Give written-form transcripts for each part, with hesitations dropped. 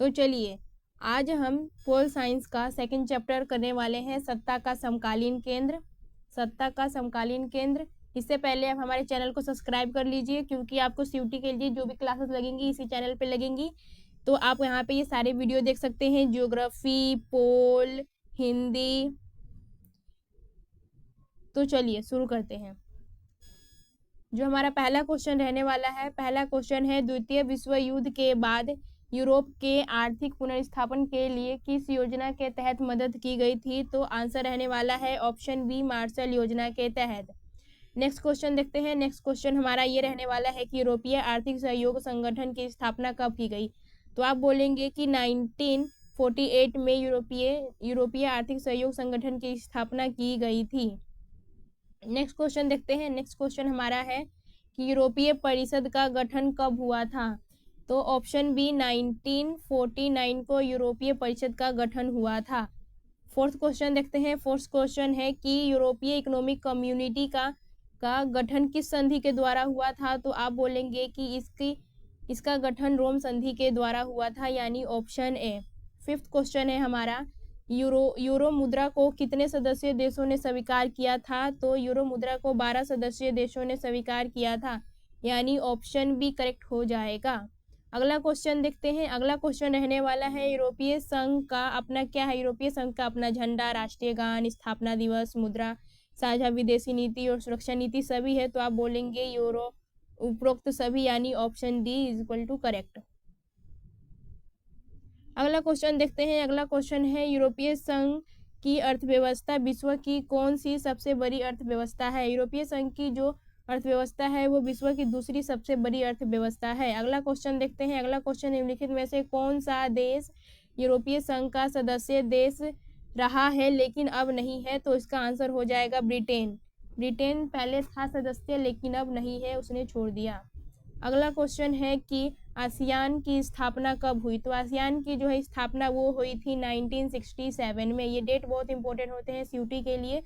तो चलिए आज हम पोल साइंस का सेकंड चैप्टर करने वाले हैं, सत्ता का समकालीन केंद्र। सत्ता का समकालीन केंद्र। इससे पहले आप हमारे चैनल को सब्सक्राइब कर लीजिए, क्योंकि आपको सीयूटी के लिए जो भी क्लासेस लगेंगी इसी चैनल पे लगेंगी। तो आप यहाँ पे ये सारे वीडियो देख सकते हैं, ज्योग्राफी, पोल, हिंदी। तो चलिए शुरू करते हैं। जो हमारा पहला क्वेश्चन रहने वाला है, पहला क्वेश्चन है, द्वितीय विश्व युद्ध के बाद यूरोप के आर्थिक पुनर्स्थापन के लिए किस योजना के तहत मदद की गई थी? तो आंसर रहने वाला है ऑप्शन बी, मार्शल योजना के तहत। नेक्स्ट क्वेश्चन देखते हैं। नेक्स्ट क्वेश्चन हमारा ये रहने वाला है कि यूरोपीय आर्थिक सहयोग संगठन की स्थापना कब की गई? तो आप बोलेंगे कि 1948 में यूरोपीय आर्थिक सहयोग संगठन की स्थापना की गई थी। नेक्स्ट क्वेश्चन देखते हैं। नेक्स्ट क्वेश्चन हमारा है कि यूरोपीय परिषद का गठन कब हुआ था? तो ऑप्शन बी, 1949 को यूरोपीय परिषद का गठन हुआ था। फोर्थ क्वेश्चन देखते हैं। फोर्थ क्वेश्चन है कि यूरोपीय इकोनॉमिक कम्युनिटी का गठन किस संधि के द्वारा हुआ था? तो आप बोलेंगे कि इसका गठन रोम संधि के द्वारा हुआ था, यानी ऑप्शन ए। फिफ्थ क्वेश्चन है हमारा, यूरो मुद्रा को कितने सदस्यीय देशों ने स्वीकार किया था? तो यूरो मुद्रा को 12 सदस्यीय देशों ने स्वीकार किया था, यानी ऑप्शन बी करेक्ट हो जाएगा। अगला क्वेश्चन देखते हैं। अगला क्वेश्चन रहने वाला है, यूरोपीय संघ का अपना क्या है? यूरोपीय संघ का अपना झंडा, राष्ट्रीय गान, स्थापना दिवस, मुद्रा, साझा विदेशी नीति और सुरक्षा नीति सभी है। तो आप बोलेंगे यूरो उपरोक्त सभी, यानी option D is equal to correct. अगला क्वेश्चन देखते हैं। अगला क्वेश्चन है, यूरोपीय संघ की अर्थव्यवस्था विश्व की कौन सी सबसे बड़ी अर्थव्यवस्था है? यूरोपीय संघ की जो अर्थव्यवस्था है वो विश्व की दूसरी सबसे बड़ी अर्थव्यवस्था है। अगला क्वेश्चन देखते हैं। अगला क्वेश्चन, निम्नलिखित में से कौन सा देश यूरोपीय संघ का सदस्य देश रहा है लेकिन अब नहीं है? तो इसका आंसर हो जाएगा ब्रिटेन। ब्रिटेन पहले था सदस्य लेकिन अब नहीं है, उसने छोड़ दिया। अगला क्वेश्चन है कि आसियान की स्थापना कब हुई? तो आसियान की जो है स्थापना वो हुई थी 1967 में। ये डेट बहुत इंपॉर्टेंट होते हैं सीयूटी के लिए,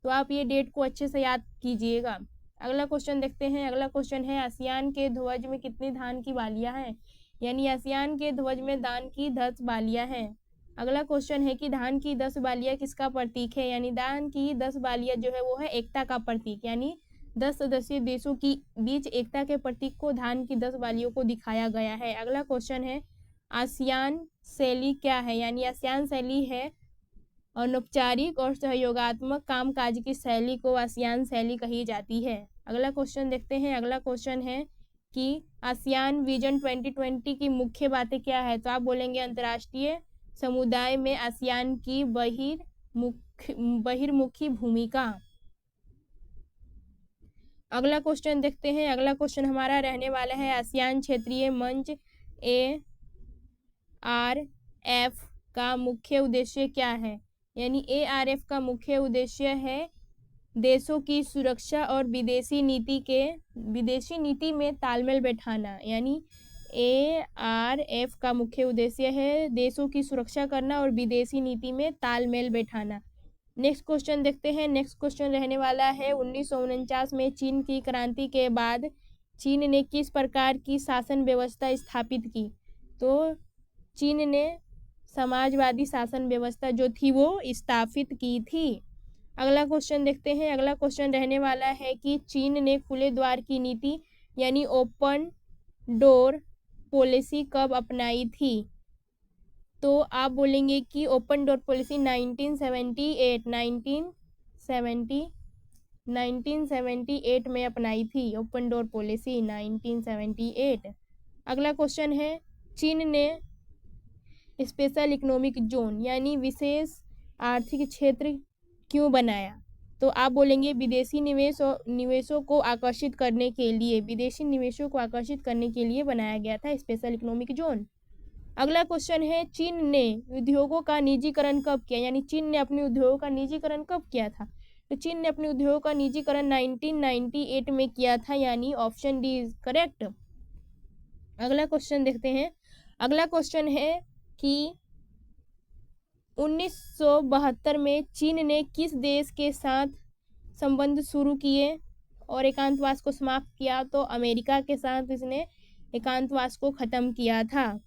तो आप ये डेट को अच्छे से याद कीजिएगा। अगला क्वेश्चन देखते हैं। अगला क्वेश्चन है, आसियान के ध्वज में कितनी धान की बालियां हैं? यानी आसियान के ध्वज में धान की 10 बालियां हैं। अगला क्वेश्चन है कि धान की 10 बालियां किसका प्रतीक है? यानी धान की 10 बालियां जो है वो है एकता का प्रतीक, यानी 10 सदस्यीय देशों की बीच एकता के प्रतीक को धान की 10 बालियों को दिखाया गया है। अगला क्वेश्चन है, आसियान शैली क्या है? यानी आसियान शैली है अनौपचारिक और सहयोगात्मक कामकाज की शैली को आसियान शैली कही जाती है। अगला क्वेश्चन देखते हैं। अगला क्वेश्चन है कि आसियान विजन 2020 की मुख्य बातें क्या है? तो आप बोलेंगे अंतर्राष्ट्रीय समुदाय में आसियान की बहिर्मुखी भूमिका। अगला क्वेश्चन देखते हैं। अगला क्वेश्चन हमारा रहने वाला है, आसियान क्षेत्रीय मंच ARF का मुख्य उद्देश्य क्या है? यानी ARF का मुख्य उद्देश्य है देशों की सुरक्षा और विदेशी नीति में तालमेल बैठाना। यानी ARF का मुख्य उद्देश्य है देशों की सुरक्षा करना और विदेशी नीति में तालमेल बैठाना। नेक्स्ट क्वेश्चन देखते हैं। नेक्स्ट क्वेश्चन रहने वाला है, 1949 में चीन की क्रांति के बाद चीन ने किस प्रकार की शासन व्यवस्था स्थापित की? तो चीन ने समाजवादी शासन व्यवस्था जो थी वो स्थापित की थी। अगला क्वेश्चन देखते हैं। अगला क्वेश्चन रहने वाला है कि चीन ने खुले द्वार की नीति यानी ओपन डोर पॉलिसी कब अपनाई थी? तो आप बोलेंगे कि ओपन डोर पॉलिसी 1978 में अपनाई थी। Open door policy 1978। अगला क्वेश्चन है, चीन ने स्पेशल इकोनॉमिक जोन यानी विशेष आर्थिक क्षेत्र क्यों बनाया? तो आप बोलेंगे विदेशी निवेशों को आकर्षित करने के लिए, विदेशी निवेशों को आकर्षित करने के लिए बनाया गया था स्पेशल इकोनॉमिक जोन। अगला क्वेश्चन है, चीन ने उद्योगों का निजीकरण कब किया? यानी चीन ने अपने उद्योगों का निजीकरण कब किया था? तो चीन ने अपने उद्योगों का निजीकरण 1998 में किया था, यानी ऑप्शन डी इज करेक्ट। अगला क्वेश्चन देखते हैं। अगला क्वेश्चन है कि 1972 में चीन ने किस देश के साथ संबंध शुरू किए और एकांतवास को समाप्त किया? तो अमेरिका के साथ इसने एकांतवास को खत्म किया था।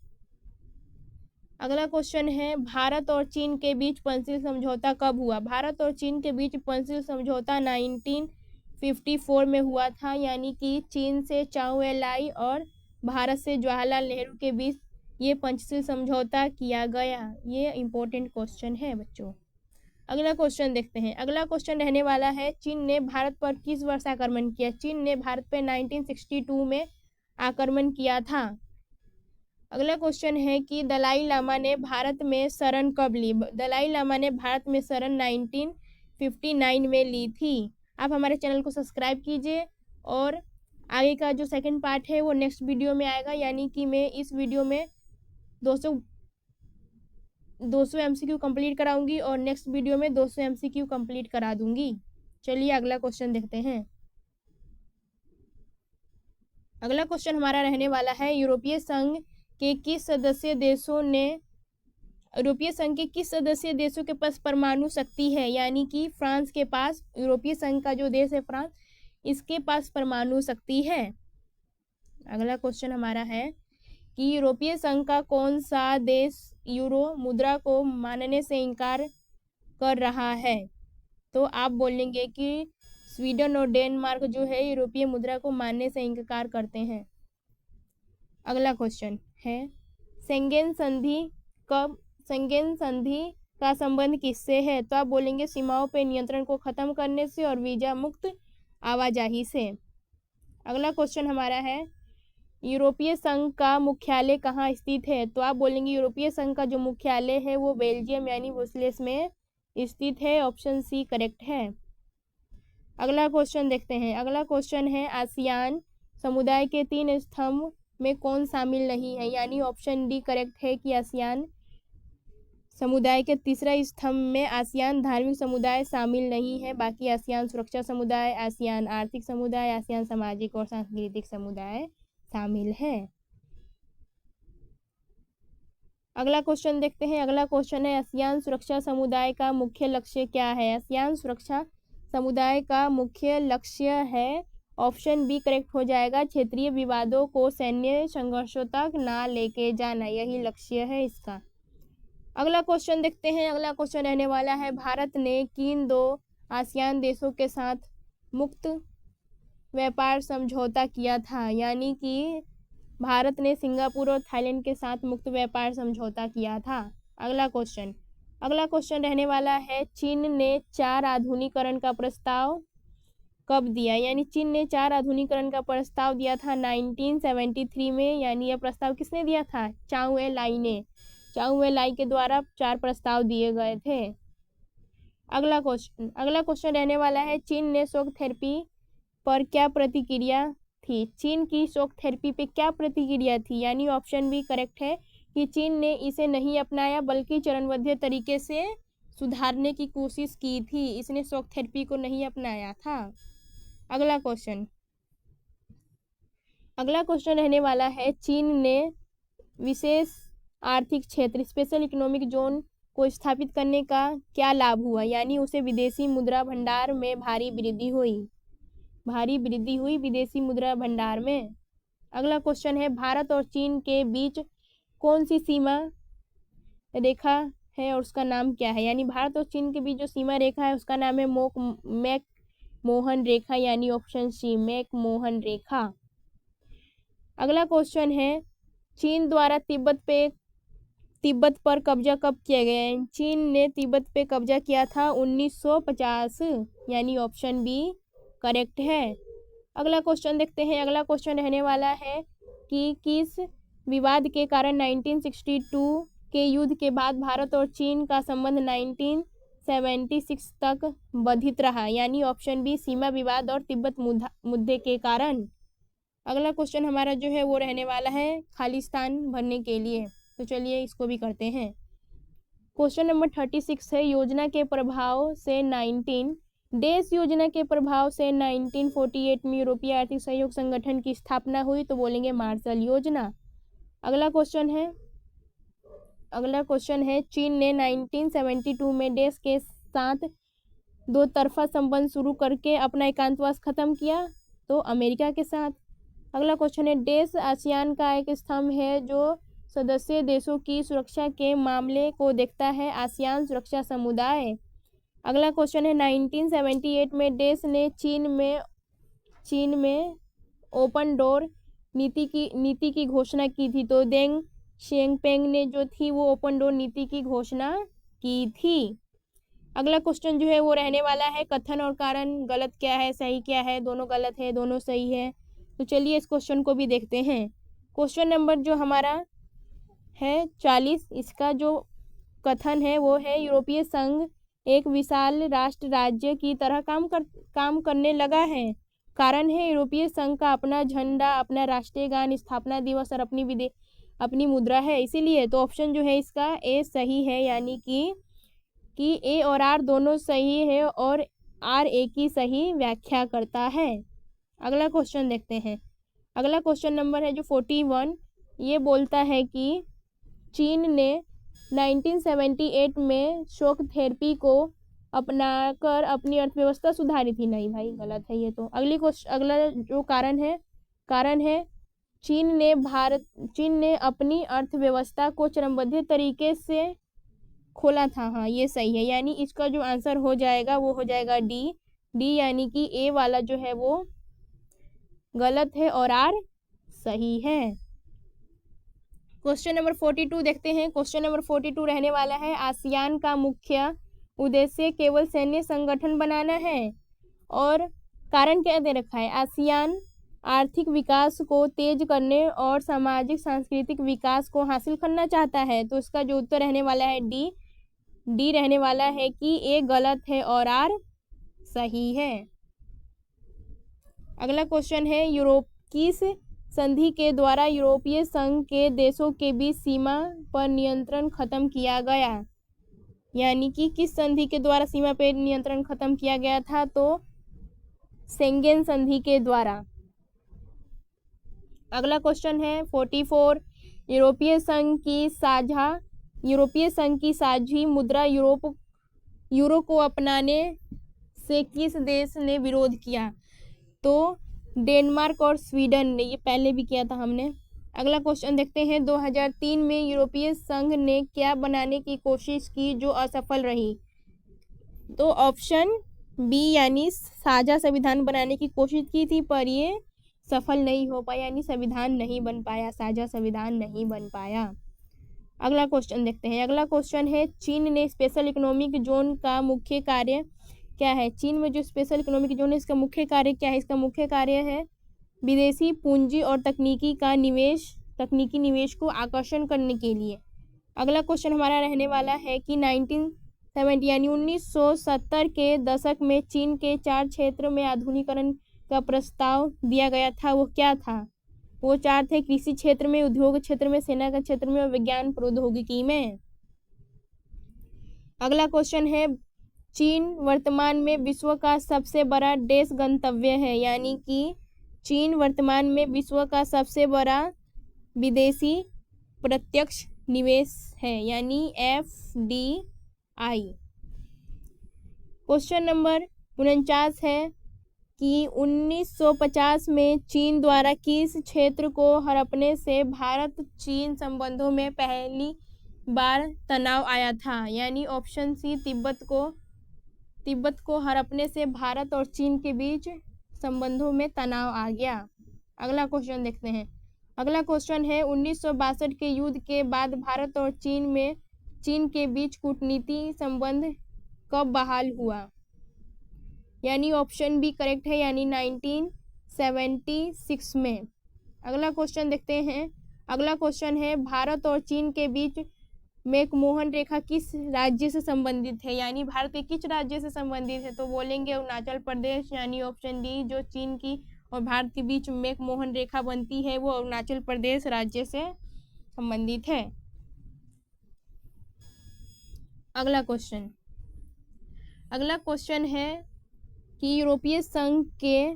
अगला क्वेश्चन है भारत और चीन के बीच पंसिल समझौता कब हुआ? भारत और चीन के बीच पंसिल समझौता 1954 में हुआ था, यानी कि चीन से चाउ एन लाई और भारत से जवाहरलाल नेहरू के बीच ये पंचशील समझौता किया गया। ये इंपॉर्टेंट क्वेश्चन है बच्चों। अगला क्वेश्चन देखते हैं। अगला क्वेश्चन रहने वाला है चीन ने भारत पर किस वर्ष आक्रमण किया? चीन ने भारत पर 1962 में आक्रमण किया था। अगला क्वेश्चन है कि दलाई लामा ने भारत में शरण कब ली? दलाई लामा ने भारत में शरण 1959 में ली थी। आप हमारे चैनल को सब्सक्राइब कीजिए और आगे का जो सेकंड पार्ट है वो नेक्स्ट वीडियो में आएगा, यानी कि मैं इस वीडियो में 200 MCQ कंप्लीट कराऊंगी और नेक्स्ट वीडियो में 200 MCQ कंप्लीट करा दूंगी। चलिए अगला क्वेश्चन देखते हैं। अगला क्वेश्चन हमारा रहने वाला है यूरोपीय संघ के किस सदस्य देशों के पास परमाणु शक्ति है? यानी कि फ्रांस के पास, यूरोपीय संघ का जो देश है फ्रांस, इसके पास परमाणु शक्ति है। अगला क्वेश्चन हमारा है कि यूरोपीय संघ का कौन सा देश यूरो मुद्रा को मानने से इनकार कर रहा है? तो आप बोलेंगे कि स्वीडन और डेनमार्क जो है यूरोपीय मुद्रा को मानने से इनकार करते हैं। अगला क्वेश्चन है शेंगेन संधि का संबंध किससे है? तो आप बोलेंगे सीमाओं पर नियंत्रण को खत्म करने से और वीजा मुक्त आवाजाही से। अगला क्वेश्चन हमारा है यूरोपीय संघ का मुख्यालय कहाँ स्थित है? तो आप बोलेंगे यूरोपीय संघ का जो मुख्यालय है वो बेल्जियम यानी ब्रुसेल्स में स्थित है। ऑप्शन सी करेक्ट है। अगला क्वेश्चन देखते हैं। अगला क्वेश्चन है आसियान समुदाय के 3 स्तंभ में कौन शामिल नहीं है? यानी ऑप्शन डी करेक्ट है कि आसियान समुदाय के तीसरा स्तंभ में आसियान धार्मिक समुदाय शामिल नहीं है। बाकी आसियान सुरक्षा समुदाय, आसियान आर्थिक समुदाय, आसियान सामाजिक और सांस्कृतिक समुदाय शामिल है। अगला क्वेश्चन देखते हैं। अगला क्वेश्चन है आसियान सुरक्षा समुदाय का मुख्य लक्ष्य क्या है? आसियान सुरक्षा समुदाय का मुख्य लक्ष्य है, ऑप्शन बी करेक्ट हो जाएगा, क्षेत्रीय विवादों को सैन्य संघर्षों तक ना लेके जाना। यही लक्ष्य है इसका। अगला क्वेश्चन देखते हैं। अगला क्वेश्चन रहने वाला है भारत ने किन 2 आसियान देशों के साथ मुक्त व्यापार समझौता किया था? यानी कि भारत ने सिंगापुर और थाईलैंड के साथ मुक्त व्यापार समझौता किया था। अगला क्वेश्चन रहने वाला है चीन ने 4 आधुनिकीकरण का प्रस्ताव कब दिया? यानी चीन ने 4 आधुनिकीकरण का प्रस्ताव दिया था 1973 में। यानी यह प्रस्ताव किसने दिया था? चाउ एन लाई ने। चाउ एन लाई के द्वारा 4 प्रस्ताव दिए गए थे। अगला क्वेश्चन रहने वाला है चीन ने शॉक थेरेपी पर क्या प्रतिक्रिया थी? चीन की शॉक थेरेपी पे क्या प्रतिक्रिया थी? यानी ऑप्शन बी करेक्ट है कि चीन ने इसे नहीं अपनाया बल्कि चरणबद्ध तरीके से सुधारने की कोशिश की थी। इसने शॉक थेरेपी को नहीं अपनाया था। अगला क्वेश्चन रहने वाला है चीन ने विशेष आर्थिक क्षेत्र स्पेशल इकोनॉमिक जोन को स्थापित करने का क्या लाभ हुआ? यानी उसे विदेशी मुद्रा भंडार में भारी वृद्धि हुई विदेशी मुद्रा भंडार में। अगला क्वेश्चन है भारत और चीन के बीच कौन सी सीमा रेखा है और उसका नाम क्या है? यानी भारत और चीन के बीच जो सीमा रेखा है उसका नाम है मैक-मोहन रेखा, यानी ऑप्शन सी मैक-मोहन रेखा। अगला क्वेश्चन है चीन द्वारा तिब्बत पर कब्जा कब किया गया? चीन ने तिब्बत पे कब्जा किया था 1950, यानी ऑप्शन बी करेक्ट है। अगला क्वेश्चन देखते हैं। अगला क्वेश्चन रहने वाला है कि किस विवाद के कारण 1962 के युद्ध के बाद भारत और चीन का संबंध 1976 तक बाधित रहा? यानी ऑप्शन बी सीमा विवाद और तिब्बत मुद्दे के कारण। अगला क्वेश्चन हमारा जो है वो रहने वाला है खालिस्तान भरने के लिए, तो चलिए इसको भी करते हैं। क्वेश्चन नंबर 36 है योजना के प्रभाव से 1948 में यूरोपीय आर्थिक सहयोग संगठन की स्थापना हुई? तो बोलेंगे मार्शल योजना। अगला क्वेश्चन है चीन ने 1972 में देश के साथ 2 तरफा संबंध शुरू करके अपना एकांतवास खत्म किया? तो अमेरिका के साथ। अगला क्वेश्चन है देश आसियान का एक स्तंभ है जो सदस्य देशों की सुरक्षा के मामले को देखता है? आसियान सुरक्षा समुदाय। अगला क्वेश्चन है 1978 में देश ने चीन में ओपन डोर नीति की घोषणा की थी। तो देंग शियांगपेंग ने जो थी वो ओपन डोर नीति की घोषणा की थी। अगला क्वेश्चन जो है वो रहने वाला है कथन और कारण गलत क्या है सही क्या है। दोनों गलत है, दोनों सही है। तो चलिए इस क्वेश्चन को भी देखते हैं। क्वेश्चन नंबर जो हमारा है 40, इसका जो कथन है वो है यूरोपीय संघ एक विशाल राष्ट्र राज्य की तरह काम करने लगा है। कारण है यूरोपीय संघ का अपना झंडा, अपना राष्ट्रीय गान, स्थापना दिवस और अपनी मुद्रा है, इसीलिए। तो ऑप्शन जो है इसका ए सही है, यानी कि ए और आर दोनों सही है और आर ए की सही व्याख्या करता है। अगला क्वेश्चन देखते हैं। अगला क्वेश्चन नंबर है जो 41, ये बोलता है कि चीन ने 1978 में शॉक थेरेपी को अपनाकर अपनी अर्थव्यवस्था सुधारी थी। नहीं भाई, गलत है ये तो। अगला जो कारण है चीन ने अपनी अर्थव्यवस्था को चरणबद्ध तरीके से खोला था। हाँ, ये सही है, यानी इसका जो आंसर हो जाएगा वो हो जाएगा डी, यानी कि ए वाला जो है वो गलत है और आर सही है। क्वेश्चन नंबर 42 देखते हैं। क्वेश्चन नंबर 42 रहने वाला है आसियान का मुख्य उद्देश्य केवल सैन्य संगठन बनाना है। और कारण क्या दे रखा है? आसियान आर्थिक विकास को तेज करने और सामाजिक सांस्कृतिक विकास को हासिल करना चाहता है। तो इसका जो उत्तर रहने वाला है डी रहने वाला है कि ए गलत है और आर सही है। अगला क्वेश्चन है किस संधि के द्वारा यूरोपीय संघ के देशों के बीच सीमा पर नियंत्रण खत्म किया गया? यानी कि किस संधि के द्वारा सीमा पर नियंत्रण खत्म किया गया था? तो शेंगेन संधि के द्वारा। अगला क्वेश्चन है 44, यूरोपीय संघ की साझी मुद्रा यूरो को अपनाने से किस देश ने विरोध किया? तो डेनमार्क और स्वीडन ने, ये पहले भी किया था हमने। अगला क्वेश्चन देखते हैं 2003 में यूरोपीय संघ ने क्या बनाने की कोशिश की जो असफल रही? तो ऑप्शन बी, यानी साझा संविधान बनाने की कोशिश की थी पर ये सफल नहीं हो पाया, यानी संविधान नहीं बन पाया, साझा संविधान नहीं बन पाया। अगला क्वेश्चन देखते हैं। अगला क्वेश्चन है चीन ने स्पेशल इकोनॉमिक जोन का मुख्य कार्य क्या है? चीन में जो स्पेशल इकोनॉमिक जोन है इसका मुख्य कार्य क्या है? इसका मुख्य कार्य है विदेशी पूंजी और तकनीकी निवेश को आकर्षण करने के लिए। अगला क्वेश्चन हमारा रहने वाला है कि 1970 यानी 1970 के दशक में चीन के 4 क्षेत्र में आधुनिकीकरण का प्रस्ताव दिया गया था, वो क्या था? वो 4 थे कृषि क्षेत्र में, उद्योग क्षेत्र में, सेना के क्षेत्र में और विज्ञान प्रौद्योगिकी में। अगला क्वेश्चन है चीन वर्तमान में विश्व का सबसे बड़ा देश गंतव्य है, यानी कि चीन वर्तमान में विश्व का सबसे बड़ा विदेशी प्रत्यक्ष निवेश है, यानी FDI। क्वेश्चन नंबर 49 है कि 1950 में चीन द्वारा किस क्षेत्र को हड़पने से भारत चीन संबंधों में पहली बार तनाव आया था? यानी ऑप्शन सी, तिब्बत को हड़पने से भारत और चीन के बीच संबंधों में तनाव आ गया। अगला क्वेश्चन देखते हैं। अगला क्वेश्चन है 1962 के युद्ध के बाद भारत और चीन के बीच कूटनीति संबंध कब बहाल हुआ? यानी ऑप्शन बी करेक्ट है, यानी 1976 में। अगला क्वेश्चन देखते हैं। अगला क्वेश्चन है भारत और चीन के बीच मैकमोहन रेखा किस राज्य से संबंधित है? यानी भारत के किस राज्य से संबंधित है? तो बोलेंगे अरुणाचल प्रदेश, यानी ऑप्शन डी, जो चीन की और भारत के बीच मैकमोहन रेखा बनती है वो अरुणाचल प्रदेश राज्य से संबंधित है। अगला क्वेश्चन है कि यूरोपीय संघ के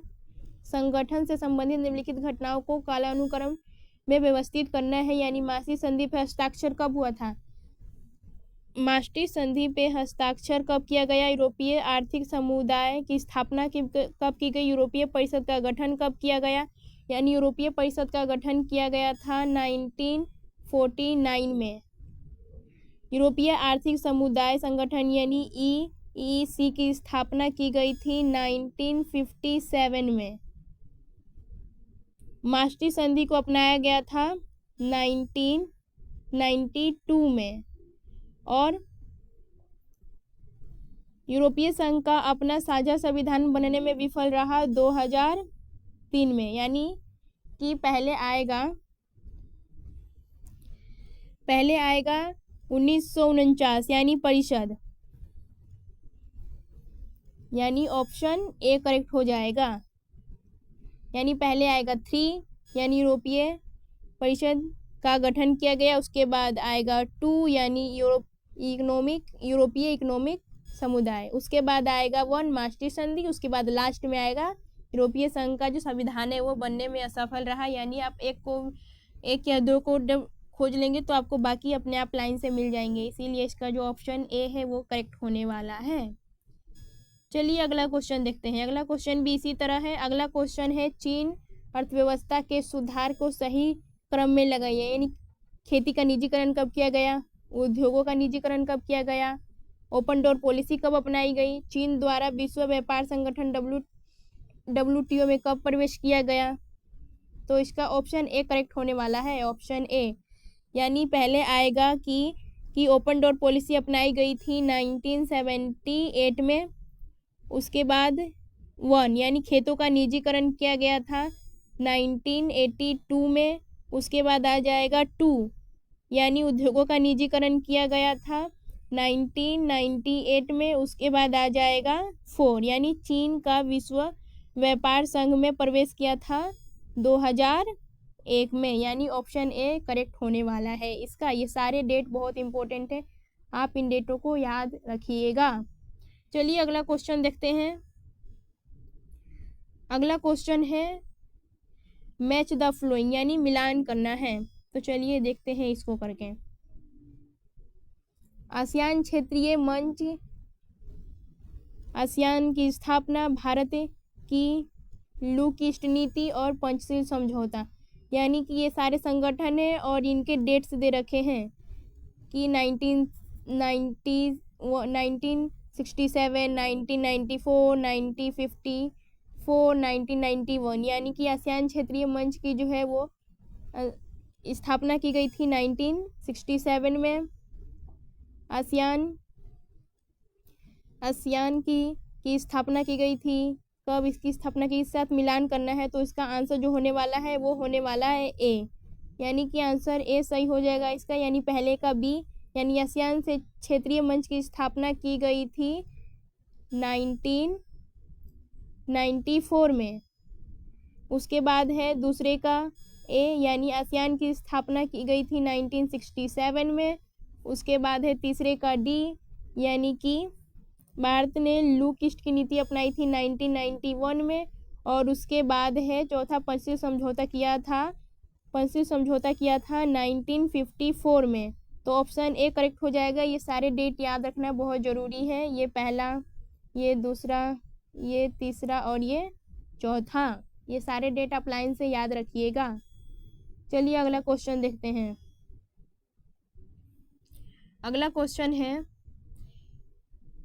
संगठन से संबंधित निम्नलिखित घटनाओं को कालानुक्रम में व्यवस्थित करना है, यानी मास्ट्रिक्ट संधि पर हस्ताक्षर कब हुआ था? मास्ट्रिक्ट संधि पे हस्ताक्षर कब किया गया? यूरोपीय आर्थिक समुदाय की स्थापना कब की गई? यूरोपीय परिषद का गठन कब किया गया? यानी यूरोपीय परिषद का गठन किया गया था 1949 में। यूरोपीय आर्थिक समुदाय संगठन यानी EEC की स्थापना की गई थी 1957 में। मास्ट्रिक्ट संधि को अपनाया गया था 1992 में। और यूरोपीय संघ का अपना साझा संविधान बनने में विफल रहा 2003 में। यानी कि पहले आएगा 1949 यानी परिषद, यानी ऑप्शन ए करेक्ट हो जाएगा। यानी पहले आएगा 3 यानी यूरोपीय परिषद का गठन किया गया, उसके बाद आएगा 2 यानी यूरोपीय इकोनॉमिक समुदाय, उसके बाद आएगा 1 मास्ट्रिक्ट संधि, उसके बाद लास्ट में आएगा यूरोपीय संघ का जो संविधान है वो बनने में असफल रहा। यानी आप एक या दो को खोज लेंगे तो आपको बाकी अपने आप लाइन से मिल जाएंगे, इसीलिए इसका जो ऑप्शन ए है वो करेक्ट होने वाला है। चलिए अगला क्वेश्चन देखते हैं। अगला क्वेश्चन भी इसी तरह है। अगला क्वेश्चन है चीन अर्थव्यवस्था के सुधार को सही क्रम में लगाइए। यानी खेती का निजीकरण कब किया गया, उद्योगों का निजीकरण कब किया गया, ओपन डोर पॉलिसी कब अपनाई गई, चीन द्वारा विश्व व्यापार संगठन WTO में कब प्रवेश किया गया। तो इसका ऑप्शन ए करेक्ट होने वाला है, ऑप्शन ए। यानी पहले आएगा कि ओपन डोर पॉलिसी अपनाई गई थी 1978 में, उसके बाद 1 यानी खेतों का निजीकरण किया गया था 1982 में, उसके बाद आ जाएगा 2 यानी उद्योगों का निजीकरण किया गया था 1998 में, उसके बाद आ जाएगा 4 यानी चीन का विश्व व्यापार संघ में प्रवेश किया था 2001 में। यानी ऑप्शन ए करेक्ट होने वाला है इसका। ये सारे डेट बहुत इंपॉर्टेंट है, आप इन डेटों को याद रखिएगा। चलिए अगला क्वेश्चन देखते हैं। अगला क्वेश्चन है मैच द फ्लोइंग यानी मिलान करना है। तो चलिए देखते हैं इसको करके। आसियान क्षेत्रीय मंच, आसियान की स्थापना, भारत की लुक ईस्ट नीति और पंचशील समझौता। यानी कि ये सारे संगठन हैं और इनके डेट्स दे रखे हैं कि 1967, 1994, 1954, 1991। यानी कि आसियान क्षेत्रीय मंच की जो है वो स्थापना की गई थी 1967 में। आसियान की स्थापना की गई थी कब, इसकी स्थापना के साथ मिलान करना है तो इसका आंसर जो होने वाला है वो होने वाला है ए। यानी कि आंसर ए सही हो जाएगा इसका। यानी पहले का बी, यानी आसियान से क्षेत्रीय मंच की स्थापना की गई थी 1994 में। उसके बाद है दूसरे का ए, यानी आसियान की स्थापना की गई थी 1967 में। उसके बाद है तीसरे का डी, यानी कि भारत ने लुक ईस्ट की नीति अपनाई थी 1991 में। और उसके बाद है चौथा पंचशील समझौता किया था 1954 में। तो ऑप्शन ए करेक्ट हो जाएगा। ये सारे डेट याद रखना बहुत ज़रूरी है। ये पहला, ये दूसरा, ये तीसरा और ये चौथा, ये सारे डेट आप लाइन से याद रखिएगा। चलिए अगला क्वेश्चन देखते हैं। अगला क्वेश्चन है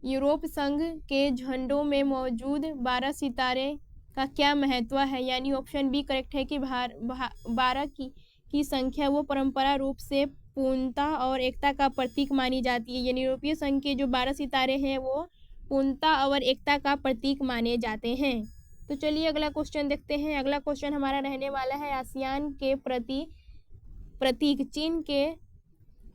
यूरोप संघ के झंडों में मौजूद 12 सितारे का क्या महत्व है। यानी ऑप्शन बी करेक्ट है कि 12 की संख्या वो परंपरा रूप से पूर्णता और एकता का प्रतीक मानी जाती है। यानी यूरोपीय संघ के जो 12 सितारे हैं वो पूर्णता और एकता का प्रतीक माने जाते हैं। तो चलिए अगला क्वेश्चन देखते हैं। अगला क्वेश्चन हमारा रहने वाला है आसियान के प्रतीक। चीन के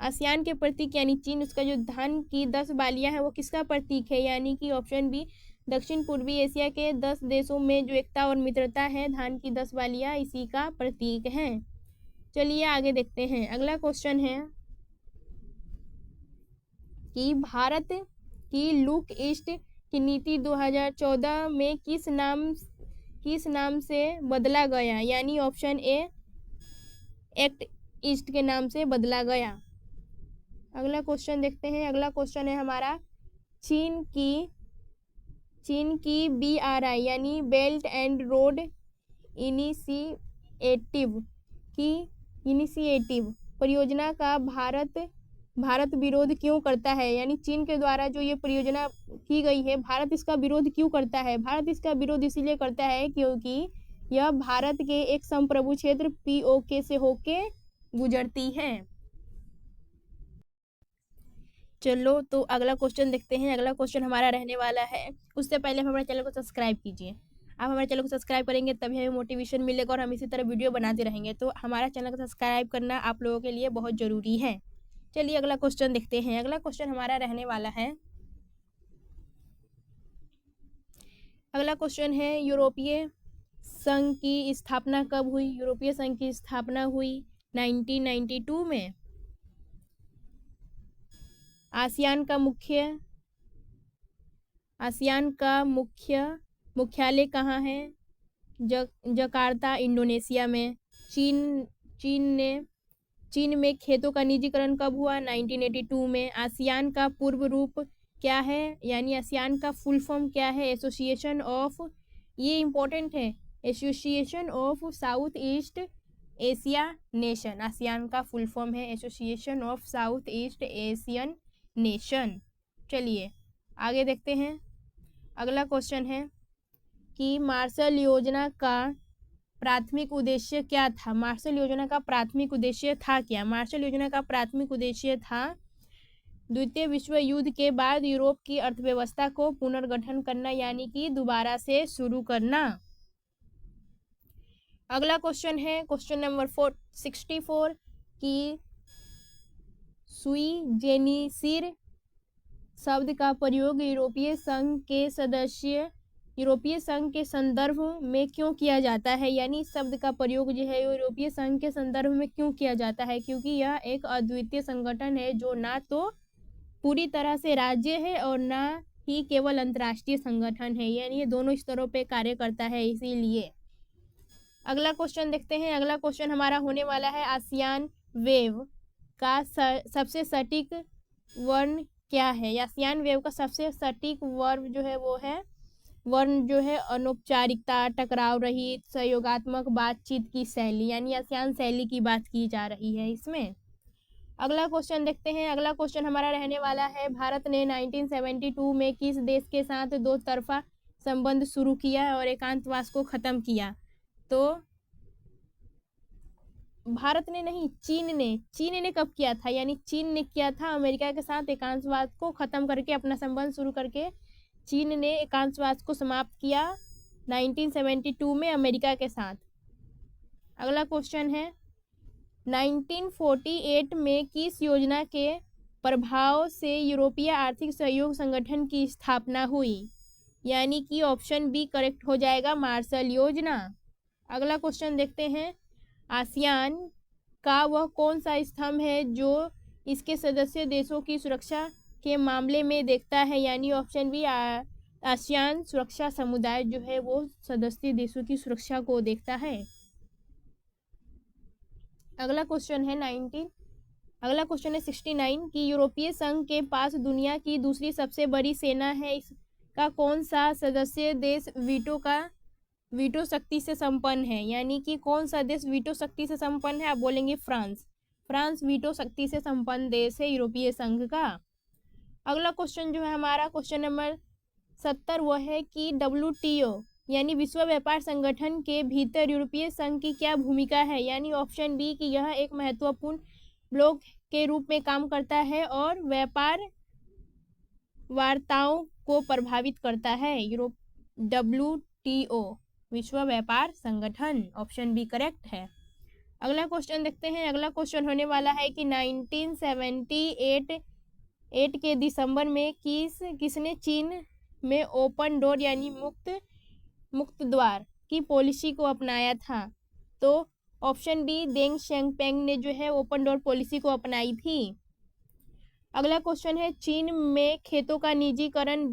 आसियान के प्रतीक यानी चीन, उसका जो धान की 10 बालियां हैं वो किसका प्रतीक है। यानी कि ऑप्शन बी दक्षिण पूर्वी एशिया के 10 देशों में जो एकता और मित्रता है, धान की 10 बालियां इसी का प्रतीक है। चलिए आगे देखते हैं। अगला क्वेश्चन है कि भारत की लुक ईस्ट की नीति 2014 में किस नाम से बदला गया। यानी ऑप्शन ए एक्ट ईस्ट के नाम से बदला गया। अगला क्वेश्चन देखते हैं। अगला क्वेश्चन है हमारा चीन की BRI यानी बेल्ट एंड रोड इनिशिएटिव परियोजना का भारत विरोध क्यों करता है, यानी चीन के द्वारा जो ये परियोजना की गई है भारत इसका विरोध क्यों करता है। भारत इसका विरोध इसीलिए करता है क्योंकि यह भारत के एक संप्रभु क्षेत्र POK से होके गुजरती है। चलो तो अगला क्वेश्चन देखते हैं। अगला क्वेश्चन हमारा रहने वाला है, उससे पहले हमारे चैनल को सब्सक्राइब कीजिए। आप हमारे चैनल को सब्सक्राइब करेंगे तभी हमें मोटिवेशन मिलेगा और हम इसी तरह वीडियो बनाते रहेंगे। तो हमारा चैनल को सब्सक्राइब करना आप लोगों के लिए बहुत ज़रूरी है। चलिए अगला क्वेश्चन देखते हैं। अगला क्वेश्चन हमारा रहने वाला है, अगला क्वेश्चन है यूरोपीय संघ की स्थापना कब हुई। यूरोपीय संघ की स्थापना हुई 1992 में। आसियान का मुख्यालय कहाँ है। जकार्ता इंडोनेशिया में। चीन में खेतों का निजीकरण कब हुआ 1982 में। आसियान का पूर्व रूप क्या है, यानी आसियान का फुल फॉर्म क्या है। एसोसिएशन ऑफ, ये इंपॉर्टेंट है, association of south east Asia nation. ASEAN का फुल फॉर्म है association of south east Asian nation. चलिए आगे देखते हैं। अगला क्वेश्चन है कि मार्शल योजना का प्राथमिक उद्देश्य क्या था। मार्शल योजना का प्राथमिक उद्देश्य था क्या। मार्शल योजना का प्राथमिक उद्देश्य था द्वितीय विश्व युद्ध के बाद यूरोप की अर्थव्यवस्था को पुनर्गठन करना, यानी कि दोबारा से शुरू करना। अगला क्वेश्चन है क्वेश्चन नंबर 64 की सुई जेनिसिर शब्द का प्रयोग यूरोपीय संघ के संदर्भ में क्यों किया जाता है, यानी शब्द का प्रयोग जो है यूरोपीय संघ के संदर्भ में क्यों किया जाता है। क्योंकि यह एक अद्वितीय संगठन है जो ना तो पूरी तरह से राज्य है और ना ही केवल अंतर्राष्ट्रीय संगठन है, यानी ये दोनों स्तरों पे कार्य करता है, इसीलिए। अगला क्वेश्चन देखते हैं। अगला क्वेश्चन हमारा होने वाला है आसियान वेव का सबसे सटीक वर्ण क्या है। आसियान वेव का सबसे सटीक वर्ण जो है अनौपचारिकता, टकराव रहित, सहयोगात्मक बातचीत की शैली, यानी आसियान शैली की बात की जा रही है इसमें। अगला क्वेश्चन देखते हैं। अगला क्वेश्चन हमारा रहने वाला है, भारत ने 1972 में किस देश के साथ दो तरफा संबंध शुरू किया और एकांतवास को खत्म किया। तो भारत ने नहीं, चीन ने कब किया था, यानी चीन ने किया था अमेरिका के साथ एकांतवास को खत्म करके, अपना संबंध शुरू करके चीन ने एकांतवास को समाप्त किया 1972 में अमेरिका के साथ। अगला क्वेश्चन है 1948 में किस योजना के प्रभाव से यूरोपीय आर्थिक सहयोग संगठन की स्थापना हुई, यानी कि ऑप्शन बी करेक्ट हो जाएगा, मार्शल योजना। अगला क्वेश्चन देखते हैं, आसियान का वह कौन सा स्तंभ है जो इसके सदस्य देशों की सुरक्षा के मामले में देखता है, यानी ऑप्शन बी आसियान सुरक्षा समुदाय जो है वो सदस्य देशों की सुरक्षा को देखता है। अगला क्वेश्चन है 69 कि यूरोपीय संघ के पास दुनिया की दूसरी सबसे बड़ी सेना है, इसका कौन सा सदस्य देश वीटो शक्ति से संपन्न है, यानी कि कौन सा देश वीटो शक्ति से संपन्न है। आप बोलेंगे फ्रांस वीटो शक्ति से संपन्न देश है यूरोपीय संघ का। अगला क्वेश्चन जो है हमारा क्वेश्चन नंबर 70 वह है कि WTO यानी विश्व व्यापार संगठन के भीतर यूरोपीय संघ की क्या भूमिका है, यानी ऑप्शन बी कि यह एक महत्वपूर्ण ब्लॉक के रूप में काम करता है और व्यापार वार्ताओं को प्रभावित करता है। WTO विश्व व्यापार संगठन, ऑप्शन बी करेक्ट है। अगला क्वेश्चन देखते हैं। अगला क्वेश्चन होने वाला है कि 1978 के दिसंबर में किसने चीन में ओपन डोर यानी मुक्त द्वार की पॉलिसी को अपनाया था। तो ऑप्शन बी देंग शेंगपेंग ने जो है ओपन डोर पॉलिसी को अपनाई थी। अगला क्वेश्चन है, चीन में खेतों का निजीकरण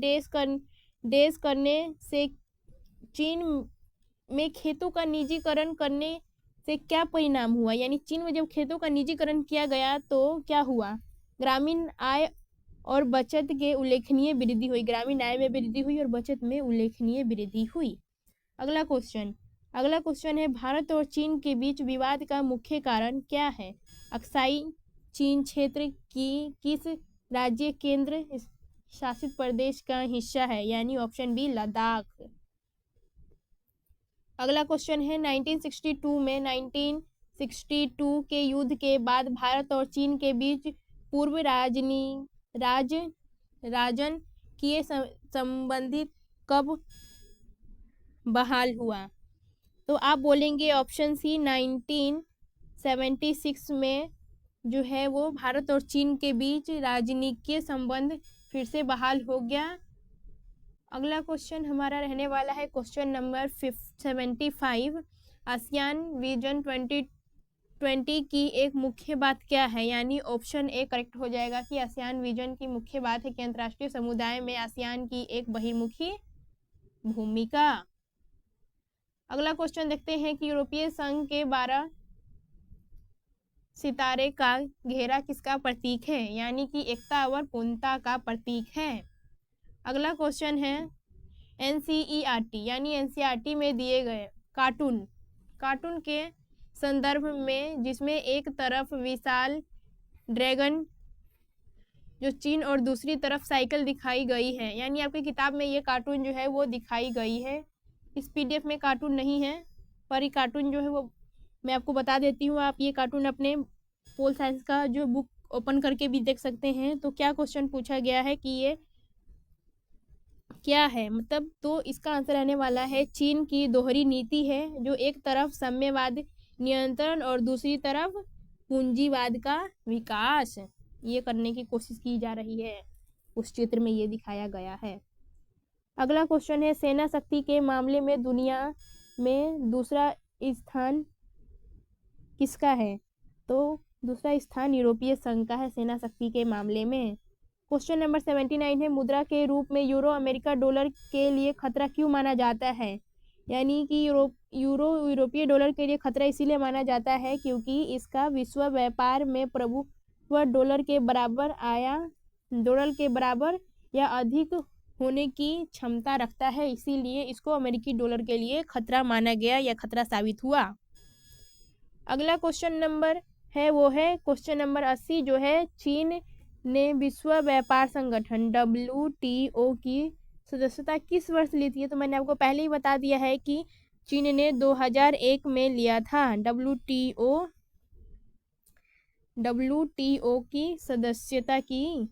करने से क्या परिणाम हुआ, यानी चीन में जब खेतों का निजीकरण किया गया तो क्या हुआ। ग्रामीण आय और बचत के उल्लेखनीय वृद्धि हुई, ग्रामीण आय में वृद्धि हुई और बचत में उल्लेखनीय वृद्धि हुई। अगला क्वेश्चन, अगला क्वेश्चन है भारत और चीन के बीच विवाद का मुख्य कारण क्या है? अक्साई चीन क्षेत्र की किस राज्य केंद्र शासित प्रदेश का हिस्सा है? यानी ऑप्शन बी लद्दाख। अगला क्वेश्चन है 1962 के युद्ध के बाद भारत और चीन के बीच पूर्व राजनयिक संबंधित कब बहाल हुआ? तो आप बोलेंगे ऑप्शन सी 1976 में जो है वो भारत और चीन के बीच राजनीतिक संबंध फिर से बहाल हो गया। अगला क्वेश्चन हमारा रहने वाला है क्वेश्चन नंबर 75। आसियान विजन 2020 की एक मुख्य बात क्या है? यानी ऑप्शन ए करेक्ट हो जाएगा कि आसियान विजन की मुख्य बात है कि अंतर्राष्ट्रीय समुदाय में आसियान की एक बहिर्मुखी भूमिका। अगला क्वेश्चन देखते हैं कि यूरोपीय संघ के 12 सितारे का घेरा किसका प्रतीक है? यानी कि एकता और पूर्णता का प्रतीक है। अगला क्वेश्चन है एनसीईआरटी यानी एनसीईआरटी में दिए गए कार्टून के संदर्भ में जिसमें एक तरफ विशाल ड्रैगन जो चीन और दूसरी तरफ साइकिल दिखाई गई है, यानी आपकी किताब में ये कार्टून जो है वो दिखाई गई है। इस पीडीएफ में कार्टून नहीं है, पर ये कार्टून जो है वो मैं आपको बता देती हूँ। आप ये कार्टून अपने पोल साइंस का जो बुक ओपन करके भी देख सकते हैं। तो क्या क्वेश्चन पूछा गया है कि ये क्या है, मतलब तो इसका आंसर रहने वाला है चीन की दोहरी नीति है, जो एक तरफ साम्यवाद नियंत्रण और दूसरी तरफ पूंजीवाद का विकास ये करने की कोशिश की जा रही है। उस चित्र में ये दिखाया गया है। अगला क्वेश्चन है सेना शक्ति के मामले में दुनिया में दूसरा स्थान किसका है? तो दूसरा स्थान यूरोपीय संघ का है सेना शक्ति के मामले में। क्वेश्चन नंबर 79 है मुद्रा के रूप में यूरो अमेरिका डॉलर के लिए खतरा क्यों माना जाता है? यानी कि यूरोपीय डॉलर के लिए खतरा इसीलिए माना जाता है क्योंकि इसका विश्व व्यापार में प्रभुत्व डॉलर के बराबर या अधिक होने की क्षमता रखता है, इसीलिए इसको अमेरिकी डॉलर के लिए खतरा माना गया या खतरा साबित हुआ। अगला क्वेश्चन नंबर है वो है क्वेश्चन नंबर 80 जो है चीन ने विश्व व्यापार संगठन WTO की सदस्यता किस वर्ष ली थी? तो मैंने आपको पहले ही बता दिया है कि चीन ने 2001 में लिया था। WTO की सदस्यता की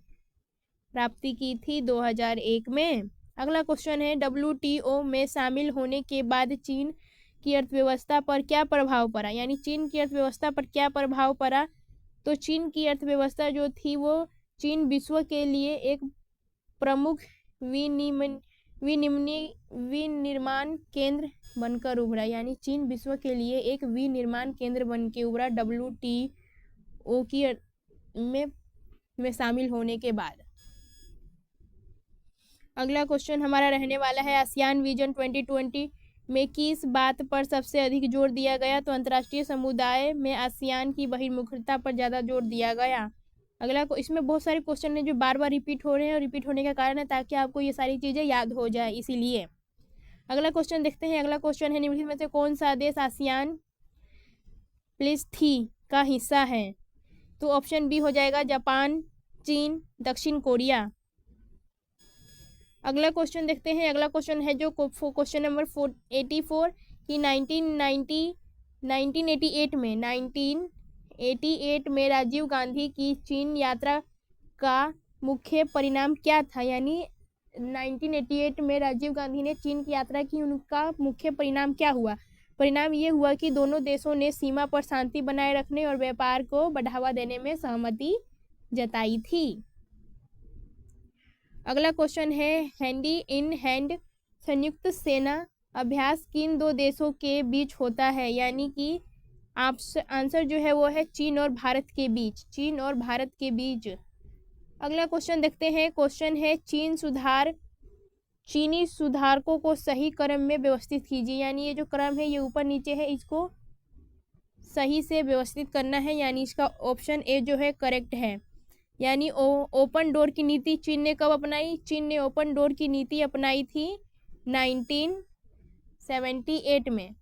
प्राप्ति की थी 2001 में। अगला क्वेश्चन है WTO में शामिल होने के बाद चीन की अर्थव्यवस्था पर क्या प्रभाव पड़ा? यानी चीन की अर्थव्यवस्था पर क्या प्रभाव पड़ा? तो चीन की अर्थव्यवस्था जो थी वो चीन विश्व के लिए एक प्रमुख विनिर्माण केंद्र बनकर उभरा, यानी चीन विश्व के लिए एक विनिर्माण केंद्र बन के उभरा WTO की में शामिल होने के बाद। अगला क्वेश्चन हमारा रहने वाला है आसियान विजन 2020 में किस बात पर सबसे अधिक जोर दिया गया? तो अंतर्राष्ट्रीय समुदाय में आसियान की बहिर्मुखता पर ज़्यादा जोर दिया गया। अगला इसमें बहुत सारे क्वेश्चन हैं जो बार बार रिपीट हो रहे हैं और रिपीट होने का कारण है ताकि आपको ये सारी चीज़ें याद हो जाए, इसीलिए। अगला क्वेश्चन देखते हैं। अगला क्वेश्चन है निम्नलिखित में से कौन सा देश आसियान प्लस 3 का हिस्सा है? तो ऑप्शन बी हो जाएगा जापान, चीन, दक्षिण कोरिया। अगला क्वेश्चन देखते हैं। अगला क्वेश्चन है जो क्वेश्चन नंबर 84 कि 1988 में राजीव गांधी की चीन यात्रा का मुख्य परिणाम क्या था? यानी 1988 में राजीव गांधी ने चीन की यात्रा की, उनका मुख्य परिणाम क्या हुआ? परिणाम ये हुआ कि दोनों देशों ने सीमा पर शांति बनाए रखने और व्यापार को बढ़ावा देने में सहमति जताई थी। अगला क्वेश्चन है हैंड इन हैंड संयुक्त सेना अभ्यास किन दो देशों के बीच होता है? यानी कि आंसर जो है वो है चीन और भारत के बीच। अगला क्वेश्चन देखते हैं। क्वेश्चन है चीनी सुधारकों को सही क्रम में व्यवस्थित कीजिए। यानी ये जो क्रम है ये ऊपर नीचे है, इसको सही से व्यवस्थित करना है, यानी इसका ऑप्शन ए जो है करेक्ट है। यानी ओपन डोर की नीति चीन ने कब अपनाई? चीन ने ओपन डोर की नीति अपनाई थी 1978 में।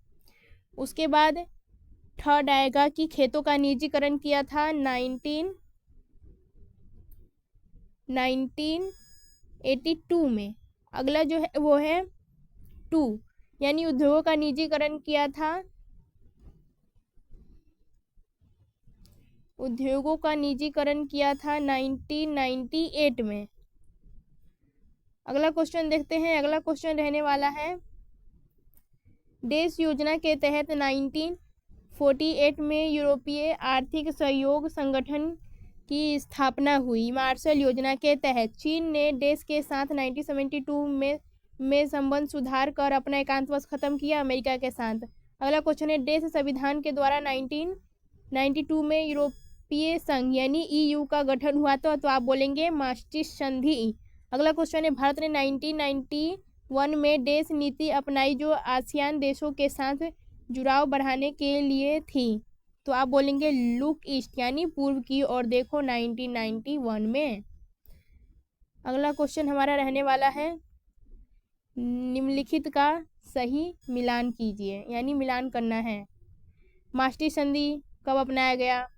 उसके बाद थर्ड आएगा कि खेतों का निजीकरण किया था 1982 में। अगला जो है वो है 2, यानी उद्योगों का निजीकरण किया था 1998 में। अगला क्वेश्चन देखते हैं। अगला क्वेश्चन रहने वाला है, देश योजना के तहत 1948 में यूरोपीय आर्थिक सहयोग संगठन की स्थापना हुई। मार्शल योजना के तहत चीन ने देश के साथ 1972 में संबंध सुधार कर अपना एकांतवास खत्म किया अमेरिका के साथ। अगला क्वेश्चन है, देश संविधान के द्वारा 1992 में यूरोपीय संघ यानी EU का गठन हुआ तो आप बोलेंगे मास्ट्रिक्ट संधि। अगला क्वेश्चन है, भारत ने 1991 में देश नीति अपनाई जो आसियान देशों के साथ जुड़ाव बढ़ाने के लिए थी, तो आप बोलेंगे लुक ईस्ट यानी पूर्व की ओर देखो 1991 में। अगला क्वेश्चन हमारा रहने वाला है, निम्नलिखित का सही मिलान कीजिए, यानी मिलान करना है। मास्ट्रिक्ट संधि कब अपनाया गया,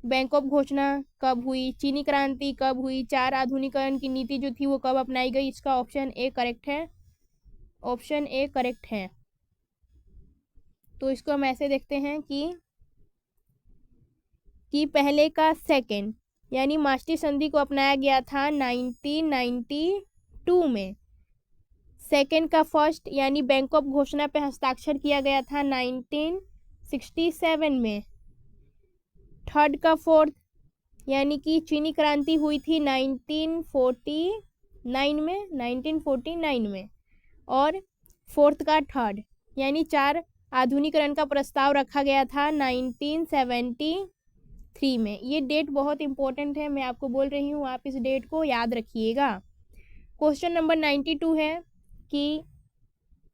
बैंकॉक घोषणा कब हुई, चीनी क्रांति कब हुई, 4 आधुनिकीकरण की नीति जो थी वो कब अपनाई गई। इसका ऑप्शन ए करेक्ट है, ऑप्शन ए करेक्ट है। तो इसको हम ऐसे देखते हैं कि पहले का सेकंड यानी मास्ट्रिक्ट संधि को अपनाया गया था 1992 में, सेकंड का फर्स्ट यानी बैंकॉक घोषणा पे हस्ताक्षर किया गया था 1967 में, थर्ड का फोर्थ यानी कि चीनी क्रांति हुई थी 1949 में, और फोर्थ का थर्ड यानी 4 आधुनिकीकरण का प्रस्ताव रखा गया था 1973 में। ये डेट बहुत इंपॉर्टेंट है, मैं आपको बोल रही हूँ, आप इस डेट को याद रखिएगा। क्वेश्चन नंबर 92 है कि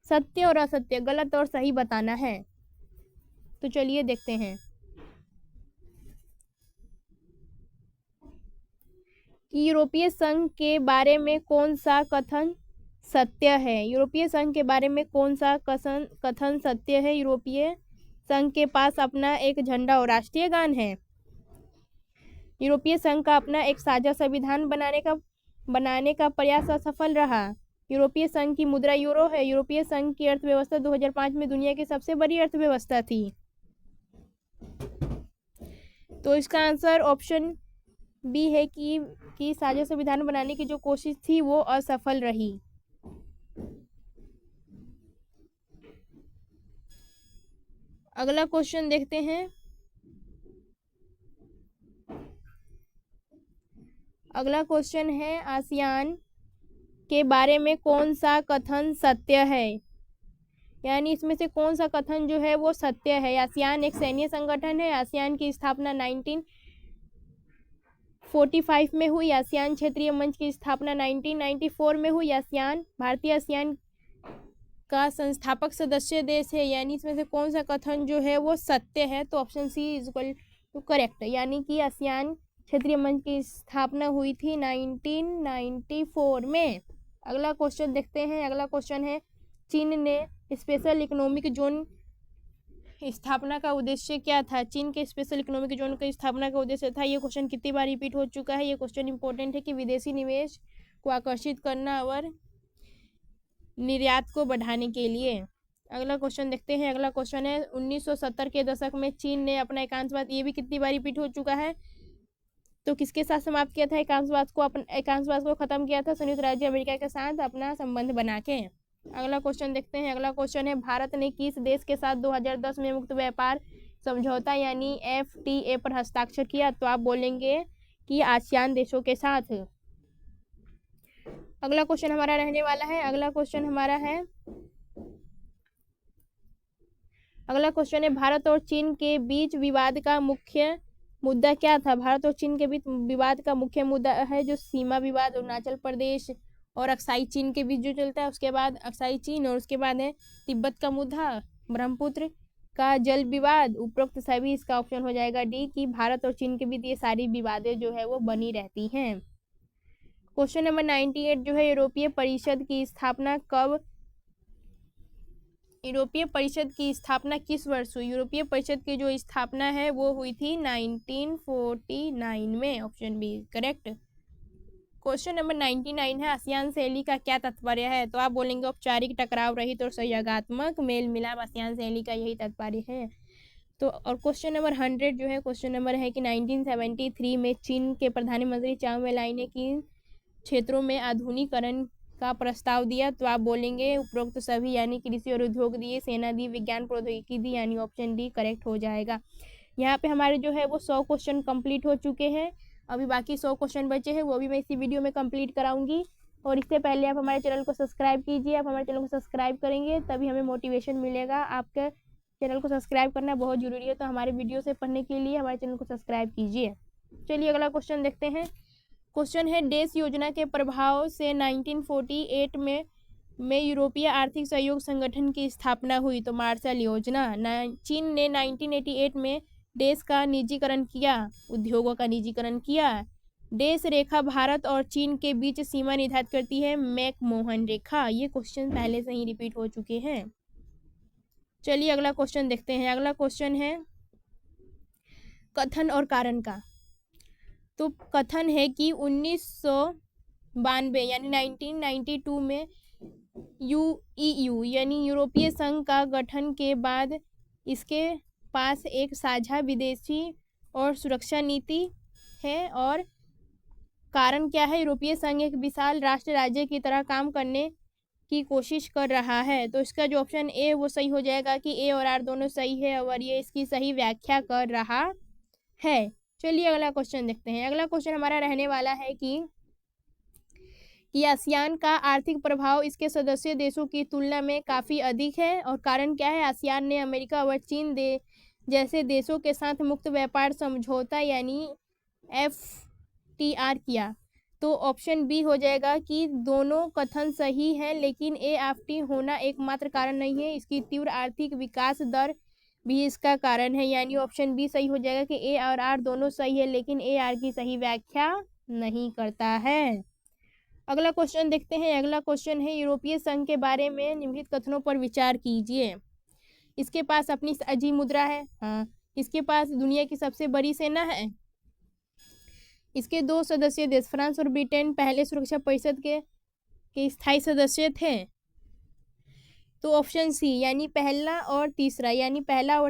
सत्य और असत्य, गलत और सही बताना है। तो चलिए देखते हैं कि यूरोपीय संघ के बारे में कौन सा कथन सत्य है। यूरोपीय संघ के बारे में कौन सा कथन सत्य है। यूरोपीय संघ के पास अपना एक झंडा और राष्ट्रीय गान है। यूरोपीय संघ का अपना एक साझा संविधान बनाने का प्रयास असफल रहा। यूरोपीय संघ की मुद्रा यूरो है। यूरोपीय संघ की अर्थव्यवस्था 2005 में दुनिया की सबसे बड़ी अर्थव्यवस्था थी। तो इसका आंसर ऑप्शन बी है कि साझा संविधान बनाने की जो कोशिश थी वो असफल रही। अगला क्वेश्चन देखते हैं। अगला क्वेश्चन है, आसियान के बारे में कौन सा कथन सत्य है, यानी इसमें से कौन सा कथन जो है वो सत्य है। आसियान एक सैन्य संगठन है। आसियान की स्थापना 1945 में हुई। आसियान क्षेत्रीय मंच की स्थापना 1994 में हुई। आसियान भारतीय आसियान का संस्थापक सदस्य देश है, यानी इसमें से कौन सा कथन जो है वो सत्य है। तो option C is equal to correct, यानी कि आसियान क्षेत्रीय मंच की स्थापना हुई थी 1994 में। अगला क्वेश्चन देखते हैं। अगला क्वेश्चन है, चीन ने स्पेशल इकोनॉमिक जोन स्थापना का उद्देश्य क्या था। चीन के स्पेशल इकोनॉमिक जोन की स्थापना का उद्देश्य था। ये क्वेश्चन कितनी बार रिपीट हो चुका है। ये क्वेश्चन इंपॉर्टेंट है कि विदेशी निवेश को आकर्षित करना और निर्यात को बढ़ाने के लिए। अगला क्वेश्चन देखते हैं। अगला क्वेश्चन है, 1970 के दशक में चीन ने अपना एकांतवाद, ये भी कितनी बार रिपीट हो चुका है, तो किसके साथ समाप्त किया था एकांतवाद को खत्म किया था संयुक्त राज्य अमेरिका के साथ अपना संबंध बना के। अगला क्वेश्चन देखते हैं। अगला क्वेश्चन है, भारत ने किस देश के साथ 2010 में मुक्त व्यापार समझौता यानी FTA पर हस्ताक्षर किया, तो आप बोलेंगे कि आसियान देशों के साथ। अगला क्वेश्चन हमारा रहने वाला है। अगला क्वेश्चन है, भारत और चीन के बीच विवाद का मुख्य मुद्दा क्या था। भारत और चीन के बीच विवाद का मुख्य मुद्दा है जो सीमा विवाद, अरुणाचल प्रदेश और अक्साई चीन के बीच जो चलता है, उसके बाद अक्साई चीन, और उसके बाद है तिब्बत का मुद्दा, ब्रह्मपुत्र का जल विवाद, उपरोक्त सभी। इसका ऑप्शन हो जाएगा डी कि भारत और चीन के बीच ये सारी विवादें जो है वो बनी रहती हैं। क्वेश्चन नंबर 98 जो है, यूरोपीय परिषद की स्थापना कब यूरोपीय परिषद की स्थापना किस वर्ष हुई? यूरोपीय परिषद की जो स्थापना है वो हुई थी 1949 में। Option B correct. Question number 99 है, आसियान शैली का क्या तात्पर्य है? तो आप बोलेंगे औपचारिक, टकराव रहित और सहयोगात्मक मेल मिलाप, आसियान शैली का यही तात्पर्य है। तो और क्वेश्चन नंबर 100 जो है, क्वेश्चन नंबर है कि 1973 में चीन के प्रधानमंत्री चाउ वेलाई ने किन क्षेत्रों में आधुनिकीकरण का प्रस्ताव दिया? तो आप बोलेंगे उपरोक्त सभी, यानी कृषि और उद्योग दिए, सेना दी, विज्ञान प्रौद्योगिकी दी, यानी ऑप्शन डी करेक्ट हो जाएगा। यहाँ पे हमारे जो है वो 100 क्वेश्चन कंप्लीट हो चुके हैं। अभी बाकी 100 क्वेश्चन बचे हैं, वो भी मैं इसी वीडियो में कंप्लीट कराऊंगी। और इससे पहले आप हमारे चैनल को सब्सक्राइब कीजिए। आप हमारे चैनल को सब्सक्राइब करेंगे तभी हमें मोटिवेशन मिलेगा। आपके चैनल को सब्सक्राइब करना बहुत ज़रूरी है, तो हमारे वीडियो से पढ़ने के लिए हमारे चैनल को सब्सक्राइब कीजिए। चलिए अगला क्वेश्चन देखते हैं। क्वेश्चन है, देश योजना के प्रभाव से 1948 में यूरोपीय आर्थिक सहयोग संगठन की स्थापना हुई। तो मार्शल योजना। चीन ने 1988 में देश का निजीकरण किया, उद्योगों का निजीकरण किया। देश रेखा भारत और चीन के बीच सीमा निर्धारित करती है, मैकमोहन रेखा। ये क्वेश्चन पहले से ही रिपीट हो चुके हैं। चलिए अगला क्वेश्चन देखते हैं। अगला क्वेश्चन है कथन और कारण का। तो कथन है कि 1992 यानी 1992 में यूईयू यानी यूरोपीय संघ का गठन के बाद इसके पास एक साझा विदेशी और सुरक्षा नीति है। और कारण क्या है? यूरोपीय संघ एक विशाल राष्ट्र राज्य की तरह काम करने की कोशिश कर रहा है। तो इसका जो ऑप्शन ए वो सही हो जाएगा कि ए और आर दोनों सही है और ये इसकी सही व्याख्या कर रहा है। चलिए अगला क्वेश्चन देखते हैं। अगला क्वेश्चन हमारा रहने वाला है कि आसियान का आर्थिक प्रभाव इसके सदस्य देशों की तुलना में काफ़ी अधिक है। और कारण क्या है? आसियान ने अमेरिका व चीन जैसे देशों के साथ मुक्त व्यापार समझौता यानी FTR किया। तो ऑप्शन बी हो जाएगा कि दोनों कथन सही है, लेकिन AFT होना एकमात्र कारण नहीं है। इसकी तीव्र आर्थिक विकास दर भी इसका कारण है, यानी ऑप्शन बी सही हो जाएगा कि ए और आर दोनों सही है, लेकिन AR की सही व्याख्या नहीं करता है। अगला क्वेश्चन देखते हैं। अगला क्वेश्चन है, यूरोपीय संघ के बारे में निम्नलिखित कथनों पर विचार कीजिए। इसके पास अपनी अजीब मुद्रा है। हाँ। इसके पास दुनिया की सबसे बड़ी सेना है। इसके 2 सदस्य देश फ्रांस और ब्रिटेन पहले सुरक्षा परिषद के स्थायी सदस्य थे। तो ऑप्शन सी यानी पहला और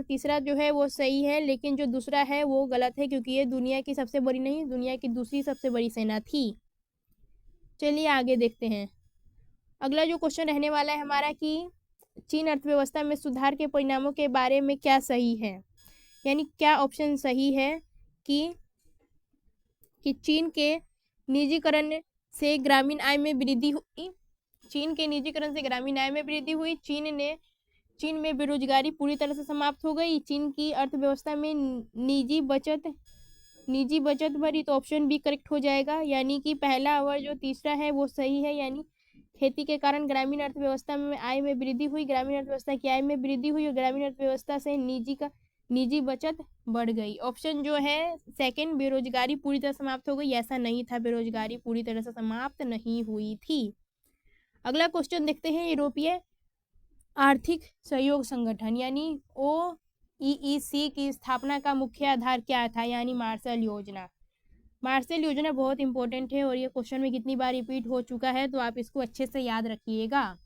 तीसरा जो है वो सही है, लेकिन जो दूसरा है वो गलत है, क्योंकि ये दुनिया की सबसे बड़ी नहीं, दुनिया की दूसरी सबसे बड़ी सेना थी। चलिए आगे देखते हैं। अगला जो क्वेश्चन रहने वाला है हमारा कि चीन अर्थव्यवस्था में सुधार के परिणामों के बारे में क्या सही है, यानी क्या ऑप्शन सही है कि चीन के निजीकरण से ग्रामीण आय में वृद्धि हुई। चीन के निजीकरण से ग्रामीण आय में वृद्धि हुई। चीन में बेरोजगारी पूरी तरह से समाप्त हो गई। चीन की अर्थव्यवस्था में निजी बचत बढ़ी। तो ऑप्शन बी करेक्ट हो जाएगा, यानी कि पहला और जो तीसरा है वो सही है, यानी खेती के कारण ग्रामीण अर्थव्यवस्था में आय में वृद्धि हुई, ग्रामीण अर्थव्यवस्था की आय में वृद्धि हुई और ग्रामीण अर्थव्यवस्था से निजी बचत बढ़ गई। ऑप्शन जो है सेकंड, बेरोजगारी पूरी तरह समाप्त हो गई, ऐसा नहीं था, बेरोजगारी पूरी तरह से समाप्त नहीं हुई थी। अगला क्वेश्चन देखते हैं। यूरोपीय आर्थिक सहयोग संगठन यानी OEEC की स्थापना का मुख्य आधार क्या था, यानी मार्शल योजना। मार्शल योजना बहुत इंपॉर्टेंट है और ये क्वेश्चन में कितनी बार रिपीट हो चुका है, तो आप इसको अच्छे से याद रखिएगा।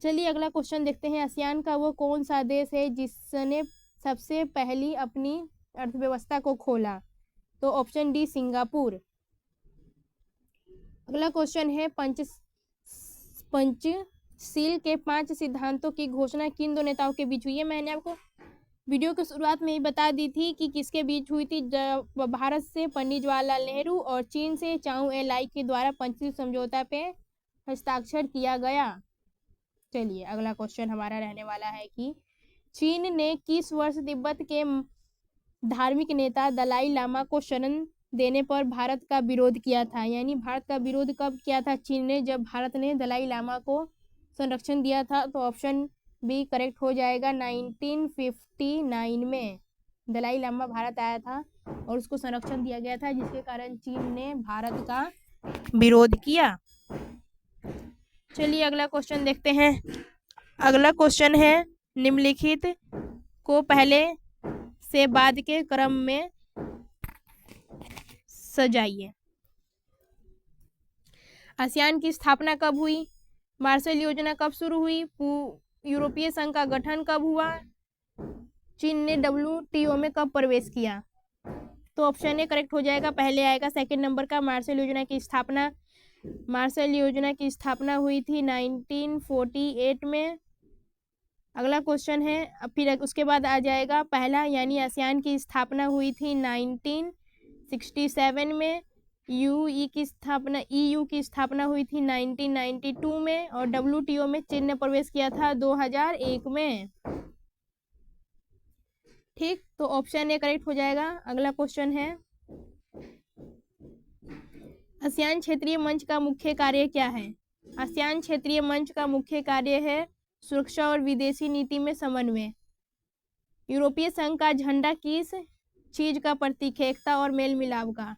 चलिए अगला क्वेश्चन देखते हैं। आसियान का वो कौन सा देश है जिसने सबसे पहली अपनी अर्थव्यवस्था को खोला? तो ऑप्शन डी सिंगापुर। अगला क्वेश्चन है, पंचशील के 5 सिद्धांतों की घोषणा किन 2 नेताओं के बीच हुई है? मैंने आपको वीडियो की शुरुआत में ही बता दी थी कि किसके बीच हुई थी। भारत से पंडित जवाहरलाल नेहरू और चीन से चाउ एलाई के द्वारा पंचशील समझौता पे हस्ताक्षर किया गया। चलिए अगला क्वेश्चन हमारा रहने वाला है कि चीन ने किस वर्ष तिब्बत के धार्मिक नेता दलाई लामा को शरण देने पर भारत का विरोध किया था, यानी भारत का विरोध कब किया था चीन ने? जब भारत ने दलाई लामा को संरक्षण दिया था। तो ऑप्शन बी करेक्ट हो जाएगा, 1959 में दलाई लामा भारत आया था और उसको संरक्षण दिया गया था, जिसके कारण चीन ने भारत का विरोध किया। चलिए अगला क्वेश्चन देखते हैं। अगला क्वेश्चन है निम्नलिखित को पहले से बाद के क्रम में सजाइए। आसियान की स्थापना कब हुई? मार्शल योजना कब शुरू हुई? यूरोपीय संघ का गठन कब हुआ? चीन ने WTO में कब प्रवेश किया? तो ऑप्शन ए करेक्ट हो जाएगा, पहले आएगा सेकंड नंबर का। मार्शल योजना की स्थापना हुई थी 1948 में। अगला क्वेश्चन है, फिर उसके बाद आ जाएगा पहला, यानी आसियान की स्थापना हुई थी 1967 में। EU की स्थापना हुई थी 1992 में, और WTO में चीन ने प्रवेश किया था 2001 में। ठीक, तो ऑप्शन ए करेक्ट हो जाएगा। अगला क्वेश्चन है, आसियान क्षेत्रीय मंच का मुख्य कार्य क्या है? आसियान क्षेत्रीय मंच का मुख्य कार्य है सुरक्षा और विदेशी नीति में समन्वय। यूरोपीय संघ का झंडा किस चीज का प्रतीक है? एकता और मेल मिलाप का।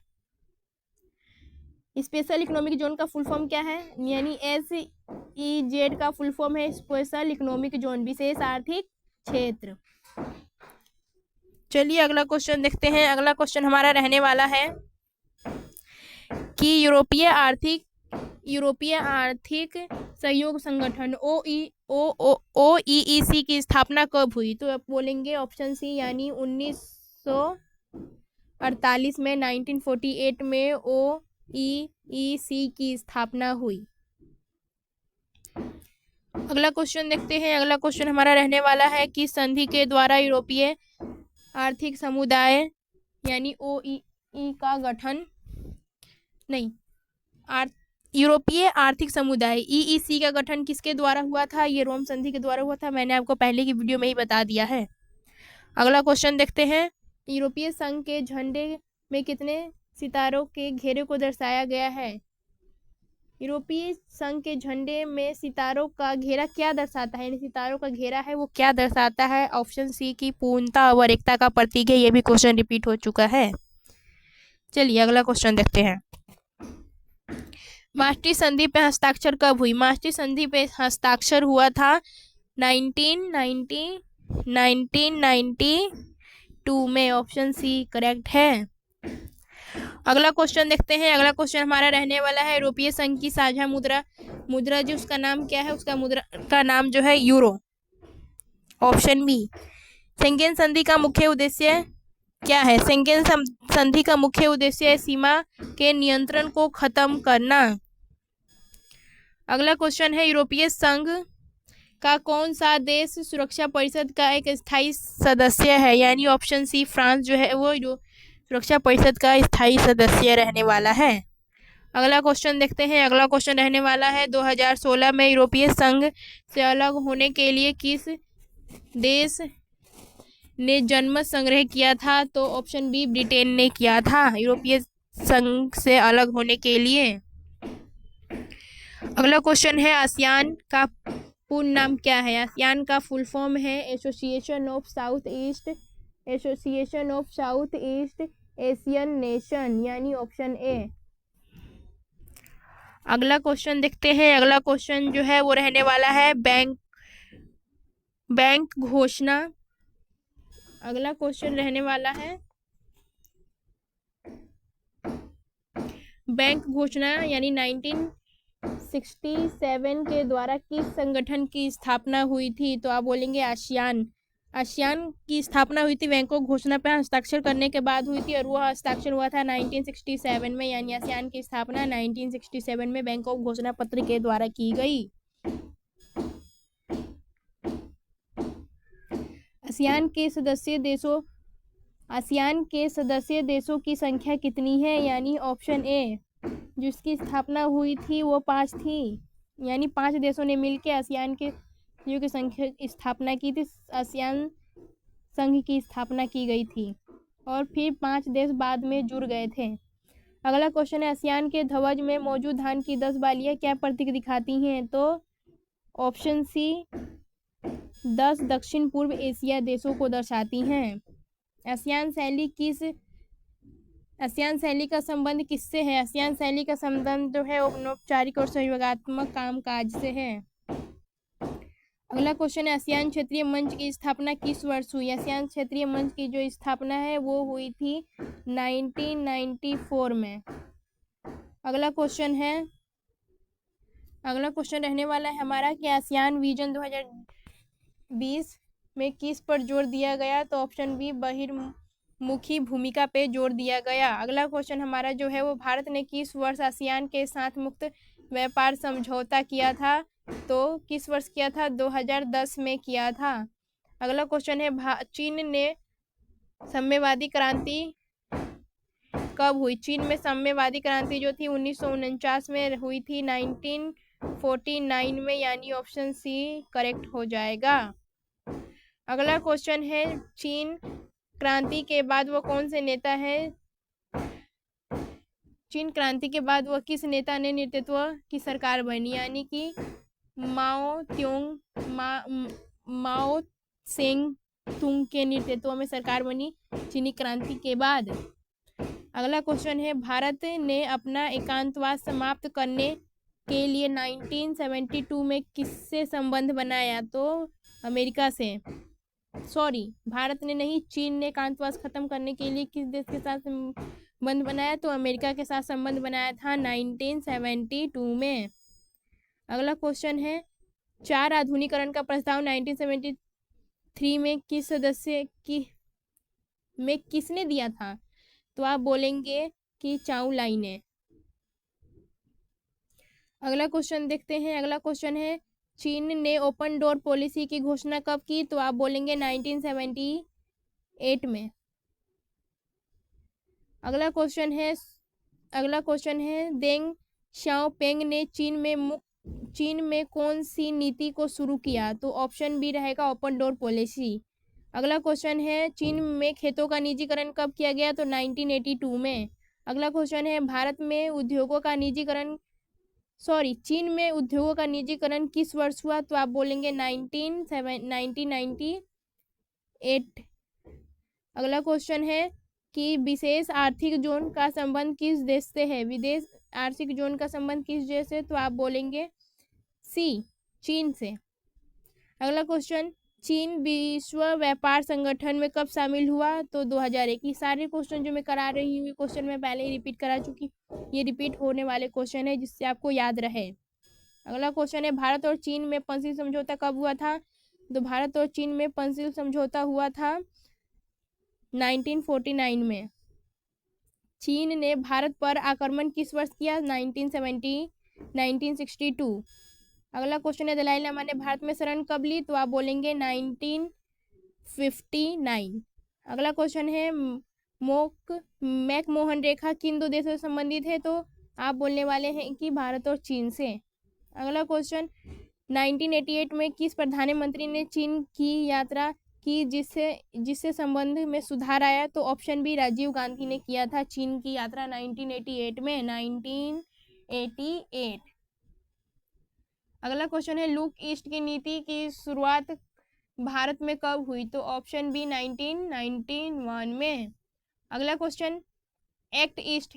स्पेशल इकोनॉमिक जोन का फुल फॉर्म क्या है? यानी SEZ का फुल फॉर्म है स्पेशल इकोनॉमिक जोन, विशेष आर्थिक क्षेत्र। चलिए अगला क्वेश्चन देखते हैं। अगला क्वेश्चन हमारा रहने वाला है कि यूरोपीय आर्थिक सहयोग संगठन OEEC की स्थापना कब हुई? तो आप बोलेंगे ऑप्शन सी, यानी 1948 में, 1948 में OEEC की स्थापना हुई। अगला क्वेश्चन देखते हैं। अगला क्वेश्चन हमारा रहने वाला है कि संधि के द्वारा यूरोपीय आर्थिक समुदाय यानी OEE का गठन यूरोपीय आर्थिक समुदाय EEC का गठन किसके द्वारा हुआ था? ये रोम संधि के द्वारा हुआ था, मैंने आपको पहले की वीडियो में ही बता दिया है। अगला क्वेश्चन देखते हैं, यूरोपीय संघ के झंडे में कितने सितारों के घेरे को दर्शाया गया है? यूरोपीय संघ के झंडे में सितारों का घेरा क्या दर्शाता है? सितारों का घेरा है वो क्या दर्शाता है? ऑप्शन सी की पूर्णता और एकता का प्रतीक है। ये भी क्वेश्चन रिपीट हो चुका है। चलिए अगला क्वेश्चन देखते हैं। maastricht संधि पे हस्ताक्षर कब हुई? maastricht संधि पे हस्ताक्षर हुआ था 1992 में। ऑप्शन सी करेक्ट है। अगला क्वेश्चन देखते हैं। अगला क्वेश्चन हमारा रहने वाला है, यूरोपीय संघ की साझा मुद्रा जो उसका नाम क्या है? उसका मुद्रा का नाम जो है यूरो। Option B. शेंगेन संधि का मुख्य उद्देश्य क्या है? शेंगेन संधि का मुख्य उद्देश्य सीमा के नियंत्रण को खत्म करना। अगला क्वेश्चन है, यूरोपीय संघ का कौन सा देश सुरक्षा परिषद का एक स्थायी सदस्य है? यानी ऑप्शन सी फ्रांस जो है वो सुरक्षा परिषद का स्थायी सदस्य रहने वाला है। अगला क्वेश्चन देखते हैं। अगला क्वेश्चन रहने वाला है, 2016 में यूरोपीय संघ से अलग होने के लिए किस देश ने जनमत संग्रह किया था? तो ऑप्शन बी ब्रिटेन ने किया था यूरोपीय संघ से अलग होने के लिए। अगला क्वेश्चन है, आसियान का पूर्ण नाम क्या है? आसियान का फुल फॉर्म है association of south east Asian nation, यानी ऑप्शन ए। अगला क्वेश्चन देखते हैं। अगला क्वेश्चन जो है वो रहने वाला है बैंक घोषणा। अगला क्वेश्चन रहने वाला है बैंक घोषणा, यानी 1967 के द्वारा किस संगठन की स्थापना हुई थी? तो आप बोलेंगे आसियान की स्थापना हुई थी बैंकॉक घोषणा पर हस्ताक्षर करने के बाद हुई थी, और वो हस्ताक्षर हुआ था 1967 में। यानी आसियान की स्थापना 1967 में बैंकॉक घोषणा पत्र के द्वारा की गई। आसियान के सदस्य देशों की संख्या कितनी है? यानी ऑप्शन ए, जिसकी स्थापना हुई थी वो 5 थी, यानी 5 देशों ने मिलकर आसियान के की संख्या स्थापना की थी। आसियान संघ की स्थापना की गई थी और फिर 5 देश बाद में जुड़ गए थे। अगला क्वेश्चन है, आसियान के ध्वज में मौजूद धान की 10 बालियां क्या प्रतीक दिखाती हैं? तो ऑप्शन सी 10 दक्षिण पूर्व एशिया देशों को दर्शाती हैं। आसियान शैली का संबंध किससे है? आसियान शैली का संबंध जो है अनौपचारिक और सहयोगात्मक कामकाज से है। अगला क्वेश्चन है आसियान क्षेत्रीय मंच की स्थापना किस वर्ष हुई? आसियान क्षेत्रीय मंच की जो स्थापना है वो हुई थी 1994 में। अगला क्वेश्चन रहने वाला है हमारा कि आसियान विजन 2020 में किस पर जोर दिया गया? तो ऑप्शन बी बहिर्मुखी भूमिका पे जोर दिया गया। अगला क्वेश्चन हमारा जो है वो भारत ने किस वर्ष आसियान के साथ मुक्त व्यापार समझौता किया था? तो किस वर्ष किया था? 2010 में किया था। अगला क्वेश्चन है चीन ने साम्यवादी क्रांति कब हुई? चीन में साम्यवादी क्रांति जो थी 1949 में हुई थी, 1949 में, यानी ऑप्शन सी करेक्ट हो जाएगा। अगला क्वेश्चन है चीन क्रांति के बाद वो कौन से नेता है? चीन क्रांति के बाद वह किस नेता ने नेतृत्व की सरकार बनी? यानी कि माओ सेंग तुंग के नेतृत्व में सरकार बनी चीनी क्रांति के बाद। अगला क्वेश्चन है भारत ने अपना एकांतवास समाप्त करने के लिए 1972 में किससे संबंध बनाया? तो अमेरिका से। सॉरी, भारत ने नहीं, चीन ने एकांतवास खत्म करने के लिए किस देश के साथ संबंध बनाया? तो अमेरिका के साथ संबंध बनाया था 1972 में। अगला क्वेश्चन है 4 आधुनिकीकरण का प्रस्ताव 1973 में किस सदस्य में किसने दिया था? तो आप बोलेंगे कि चाउ लाई ने। अगला क्वेश्चन देखते हैं। अगला क्वेश्चन है चीन ने ओपन डोर पॉलिसी की घोषणा कब की? तो आप बोलेंगे 1978 में। अगला क्वेश्चन है देंग शाओपेंग ने चीन में कौन सी नीति को शुरू किया? तो ऑप्शन बी रहेगा ओपन डोर पॉलिसी। अगला क्वेश्चन है चीन में खेतों का निजीकरण कब किया गया? तो 1982 में। अगला क्वेश्चन है चीन में उद्योगों का निजीकरण किस वर्ष हुआ? तो आप बोलेंगे 1998। अगला क्वेश्चन है कि विशेष आर्थिक जोन का संबंध किस देश से है? विदेश आर्थिक जोन का संबंध किस देश से? तो आप बोलेंगे सी, चीन से। अगला क्वेश्चन चीन विश्व व्यापार संगठन में कब शामिल हुआ? तो 2001। ये सारे क्वेश्चन जो मैं करा रही हूँ ये क्वेश्चन मैं पहले ही रिपीट करा चुकी, ये रिपीट होने वाले क्वेश्चन है जिससे आपको याद रहे। अगला क्वेश्चन है भारत और चीन में पंचशील समझौता कब हुआ था? तो भारत और चीन में पंचशील समझौता हुआ था 1949 में। चीन ने भारत पर आक्रमण किस वर्ष किया? 1962। अगला क्वेश्चन है दलाई लामा ने भारत में शरण कब ली? तो आप बोलेंगे 1959। अगला क्वेश्चन है मैकमोहन रेखा किन दो देशों से संबंधित है? तो आप बोलने वाले हैं कि भारत और चीन से। अगला क्वेश्चन 1988 में किस प्रधानमंत्री ने चीन की यात्रा की जिससे संबंध में सुधार आया? तो ऑप्शन बी राजीव गांधी ने किया था चीन की यात्रा 1988 में। 1988। अगला क्वेश्चन है लुक ईस्ट की नीति की शुरुआत भारत में कब हुई? तो ऑप्शन बी 1991 में। अगला क्वेश्चन एक्ट ईस्ट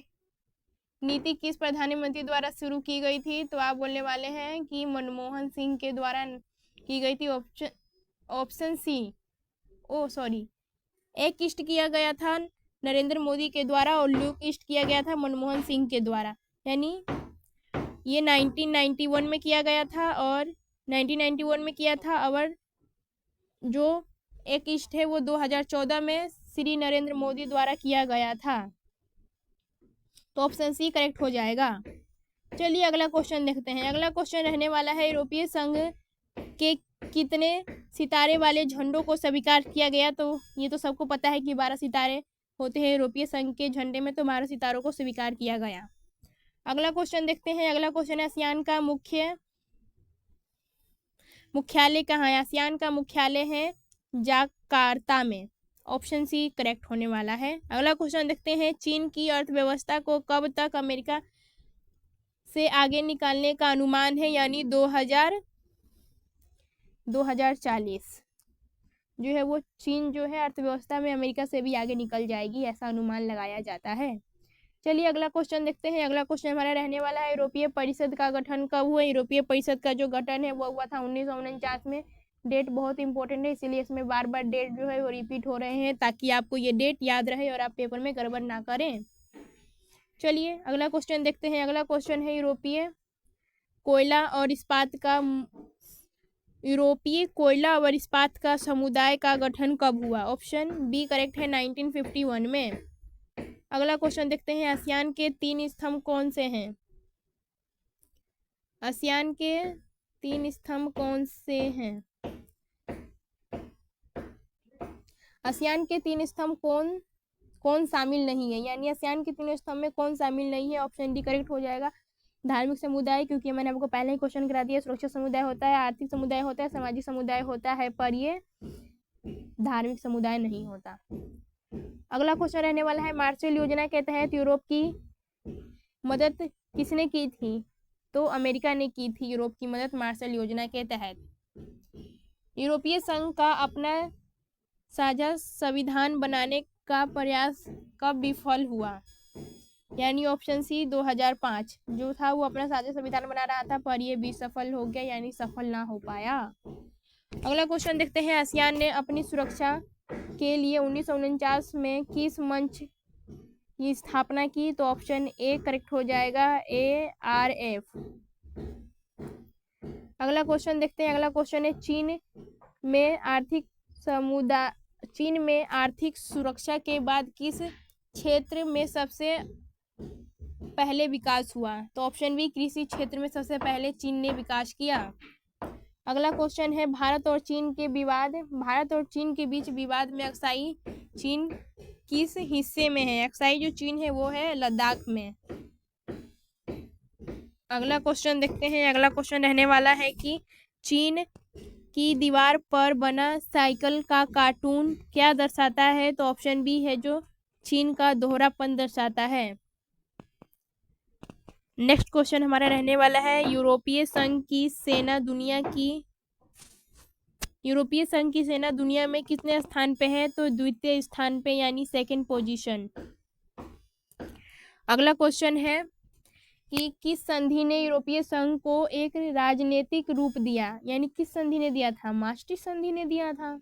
नीति किस प्रधानमंत्री द्वारा शुरू की गई थी? तो आप बोलने वाले हैं कि मनमोहन सिंह के द्वारा की गई थी। ऑप्शन सी, एक्ट ईस्ट किया गया था नरेंद्र मोदी के द्वारा और लुक ईस्ट किया गया था मनमोहन सिंह के द्वारा। यानी ये 1991 में किया गया था और 1991 में किया था, और जो एक ईस्ट है वो 2014 में श्री नरेंद्र मोदी द्वारा किया गया था। तो ऑप्शन सी करेक्ट हो जाएगा। चलिए अगला क्वेश्चन देखते हैं। अगला क्वेश्चन रहने वाला है यूरोपीय संघ के कितने सितारे वाले झंडों को स्वीकार किया गया? तो ये तो सबको पता है कि 12 सितारे होते हैं यूरोपीय संघ के झंडे में, तो 12 सितारों को स्वीकार किया गया। अगला क्वेश्चन देखते हैं। अगला क्वेश्चन है आसियान का मुख्यालय कहाँ है? आसियान का मुख्यालय है जाकार्ता में। ऑप्शन सी करेक्ट होने वाला है। अगला क्वेश्चन देखते हैं चीन की अर्थव्यवस्था को कब तक अमेरिका से आगे निकालने का अनुमान है? यानी 2040 जो है वो चीन जो है अर्थव्यवस्था में अमेरिका से भी आगे निकल जाएगी, ऐसा अनुमान लगाया जाता है। चलिए अगला क्वेश्चन देखते हैं। अगला क्वेश्चन हमारा रहने वाला है यूरोपीय परिषद का गठन कब हुआ? यूरोपीय परिषद का जो गठन है वो हुआ था 1949 में। डेट बहुत इंपॉर्टेंट है, इसीलिए इसमें बार बार डेट जो है वो रिपीट हो रहे हैं ताकि आपको ये डेट याद रहे और आप पेपर में गड़बड़ ना करें। चलिए अगला क्वेश्चन देखते हैं। अगला क्वेश्चन है यूरोपीय कोयला और इस्पात का समुदाय का गठन कब हुआ? ऑप्शन बी करेक्ट है 1951 में। अगला क्वेश्चन देखते हैं। आसियान के 3 स्तंभ कौन से हैं? आसियान के 3 स्तंभ कौन से हैं? आसियान के 3 स्तंभ कौन शामिल नहीं है, यानी आसियान के 3 स्तंभ में कौन शामिल नहीं है? ऑप्शन डी करेक्ट हो जाएगा। धार्मिक समुदाय, क्योंकि मैंने आपको पहले ही क्वेश्चन करा दिया, सुरक्षा समुदाय होता है, आर्थिक समुदाय होता है, सामाजिक समुदाय होता है, पर ये धार्मिक समुदाय नहीं होता। अगला क्वेश्चन रहने वाला है मार्शल योजना के तहत यूरोप की मदद किसने की थी? तो अमेरिका ने की थी यूरोप की मदद मार्शल योजना के तहत। यूरोपीय संघ का अपना साझा संविधान बनाने का प्रयास कब विफल हुआ? यानी ऑप्शन सी 2005 जो था वो अपना साझा संविधान बना रहा था, पर ये भी सफल हो गया, यानी सफल ना हो पाया। अगला क्वेश्चन देखते हैं। आसियान ने अपनी सुरक्षा के लिए 1949 में किस मंच की स्थापना की? तो ऑप्शन ए करेक्ट हो जाएगा, ARF। अगला क्वेश्चन देखते हैं। अगला क्वेश्चन है चीन में आर्थिक सुरक्षा के बाद किस क्षेत्र में सबसे पहले विकास हुआ? तो ऑप्शन बी कृषि क्षेत्र में सबसे पहले चीन ने विकास किया। अगला क्वेश्चन है भारत और चीन के बीच विवाद में अक्साई चीन किस हिस्से में है? अक्साई जो चीन है वो है लद्दाख में। अगला क्वेश्चन देखते हैं। अगला क्वेश्चन रहने वाला है कि चीन की दीवार पर बना साइकिल का कार्टून क्या दर्शाता है? तो ऑप्शन बी है जो चीन का दोहरापन दर्शाता है। नेक्स्ट क्वेश्चन हमारा रहने वाला है यूरोपीय संघ की सेना दुनिया में कितने स्थान पे है? तो द्वितीय स्थान पे, यानी सेकंड पोजीशन। अगला क्वेश्चन है कि किस संधि ने यूरोपीय संघ को एक राजनीतिक रूप दिया? यानी किस संधि ने दिया था? maastricht संधि ने दिया था।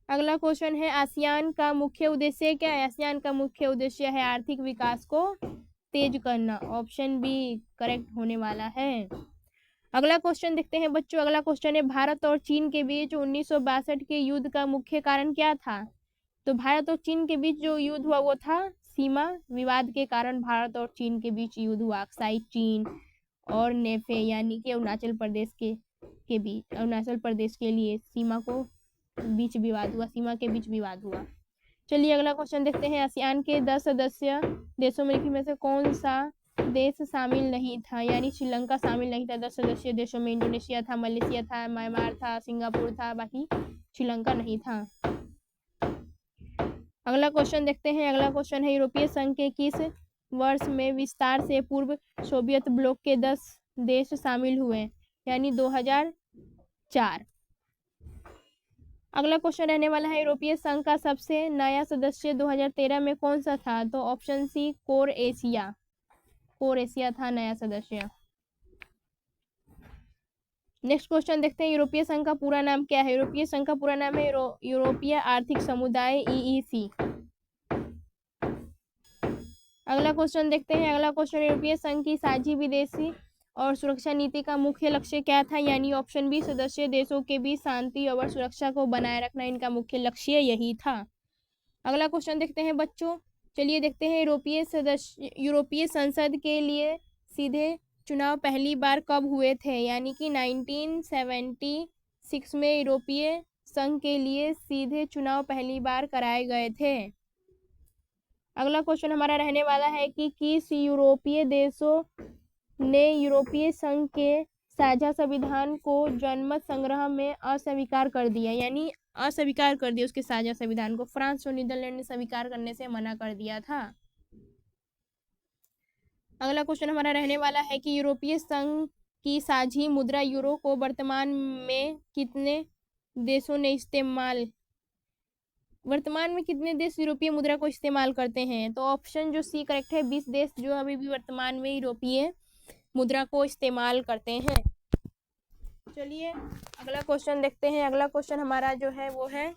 अगला क्वेश्चन है आसियान का मुख्य उद्देश्य क्या है? आसियान का मुख्य उद्देश्य है आर्थिक विकास को तेज करना। ऑप्शन बी करेक्ट होने वाला है। अगला क्वेश्चन देखते हैं बच्चों। अगला क्वेश्चन है भारत और चीन के बीच 1962 के युद्ध का मुख्य कारण क्या था? तो भारत और चीन के बीच जो युद्ध हुआ वो था सीमा विवाद के कारण भारत और चीन के बीच युद्ध हुआ। अक्साई चीन और नेफे यानी कि अरुणाचल प्रदेश के बीच, अरुणाचल प्रदेश के लिए सीमा के बीच विवाद हुआ। चलिए अगला क्वेश्चन देखते हैं। आसियान के 10 सदस्य देशों में से कौन सा देश शामिल नहीं था? यानी श्रीलंका शामिल नहीं था 10 सदस्य देशों में। इंडोनेशिया था, मलेशिया था, म्यांमार था, सिंगापुर था, बाकी श्रीलंका नहीं था। अगला क्वेश्चन देखते हैं। अगला क्वेश्चन है यूरोपीय संघ के किस वर्ष में विस्तार से पूर्व सोवियत ब्लॉक के 10 देश शामिल हुए? यानी 2004। अगला क्वेश्चन रहने वाला है यूरोपीय संघ का सबसे नया सदस्य 2013 में कौन सा था? तो ऑप्शन सी कोर एशिया था नया सदस्य। नेक्स्ट क्वेश्चन देखते हैं। यूरोपीय संघ का पूरा नाम क्या है? यूरोपीय संघ का पूरा नाम है यूरोपीय आर्थिक समुदाय, EEC। अगला क्वेश्चन देखते हैं। अगला क्वेश्चन यूरोपीय संघ की साझी विदेशी और सुरक्षा नीति का मुख्य लक्ष्य क्या था? यानी ऑप्शन बी सदस्य देशों के बीच शांति और सुरक्षा को बनाए रखना इनका मुख्य लक्ष्य यही था। अगला क्वेश्चन देखते हैं बच्चों। चलिए देखते हैं यूरोपीय संसद के लिए सीधे चुनाव पहली बार कब हुए थे? यानी कि 1976 में यूरोपीय संघ के लिए सीधे चुनाव पहली बार कराए गए थे। अगला क्वेश्चन हमारा रहने वाला है कि किस यूरोपीय देशों ने यूरोपीय संघ के साझा संविधान को जनमत संग्रह में अस्वीकार कर दिया? यानी अस्वीकार कर दिया उसके साझा संविधान को। फ्रांस और नीदरलैंड ने स्वीकार करने से मना कर दिया था। अगला क्वेश्चन हमारा रहने वाला है कि यूरोपीय संघ की साझी मुद्रा यूरो को वर्तमान में कितने देश यूरोपीय मुद्रा को इस्तेमाल करते हैं? तो ऑप्शन जो सी करेक्ट है, 20 देश जो अभी भी वर्तमान में यूरोपीय मुद्रा को इस्तेमाल करते हैं। चलिए अगला क्वेश्चन देखते हैं। अगला क्वेश्चन हमारा जो है वो है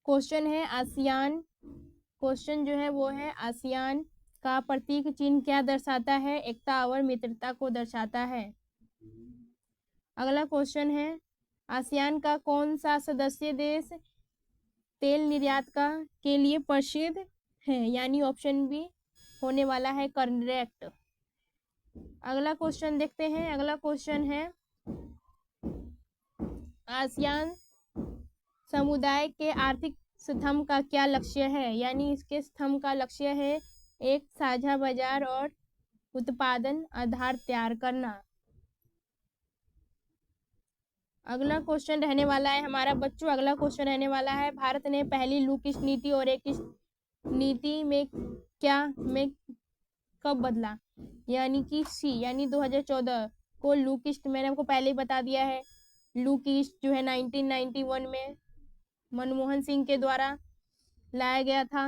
क्वेश्चन है आसियान। क्वेश्चन जो है वो है आसियान का प्रतीक चिन्ह क्या दर्शाता है? एकता और मित्रता को दर्शाता है। अगला क्वेश्चन है आसियान का कौन सा सदस्य देश तेल निर्यात के लिए प्रसिद्ध है? यानी ऑप्शन बी होने वाला है करेक्ट। अगला क्वेश्चन देखते हैं। अगला क्वेश्चन है आसियान समुदाय के आर्थिक स्तंभ का क्या लक्ष्य है? यानी इसके स्तंभ का लक्ष्य है एक साझा बाजार और उत्पादन आधार तैयार करना। अगला क्वेश्चन रहने वाला है हमारा बच्चों, अगला क्वेश्चन रहने वाला है भारत ने पहली लूक ईस्ट नीति और एक ईस्ट नीति में कब बदला? यानी कि सी, यानी 2014 को लूक ईस्ट, मैंने आपको पहले ही बता दिया है। लूक ईस्ट जो है 1991 में मनमोहन सिंह के द्वारा लाया गया था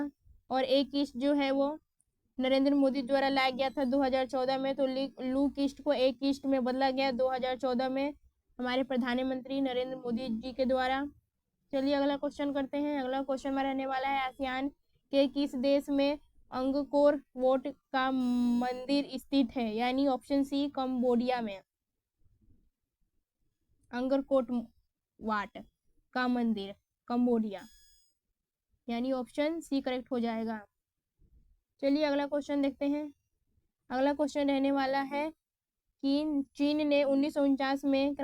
और एक ईस्ट जो है वो नरेंद्र मोदी द्वारा लाया गया था 2014 में। तो लूक ईस्ट को एक ईस्ट में बदला गया 2014 में हमारे प्रधानमंत्री नरेंद्र मोदी जी के द्वारा। चलिए अगला क्वेश्चन करते हैं। अगला क्वेश्चन में रहने वाला है आसियान के किस देश में अंगकोर वाट का मंदिर स्थित है? यानी ऑप्शन सी कंबोडिया में अंगरकोट वाट का मंदिर कंबोडिया, यानी ऑप्शन सी करेक्ट हो जाएगा। चलिए अगला क्वेश्चन देखते हैं। अगला क्वेश्चन रहने वाला है कि चीन ने 1949 में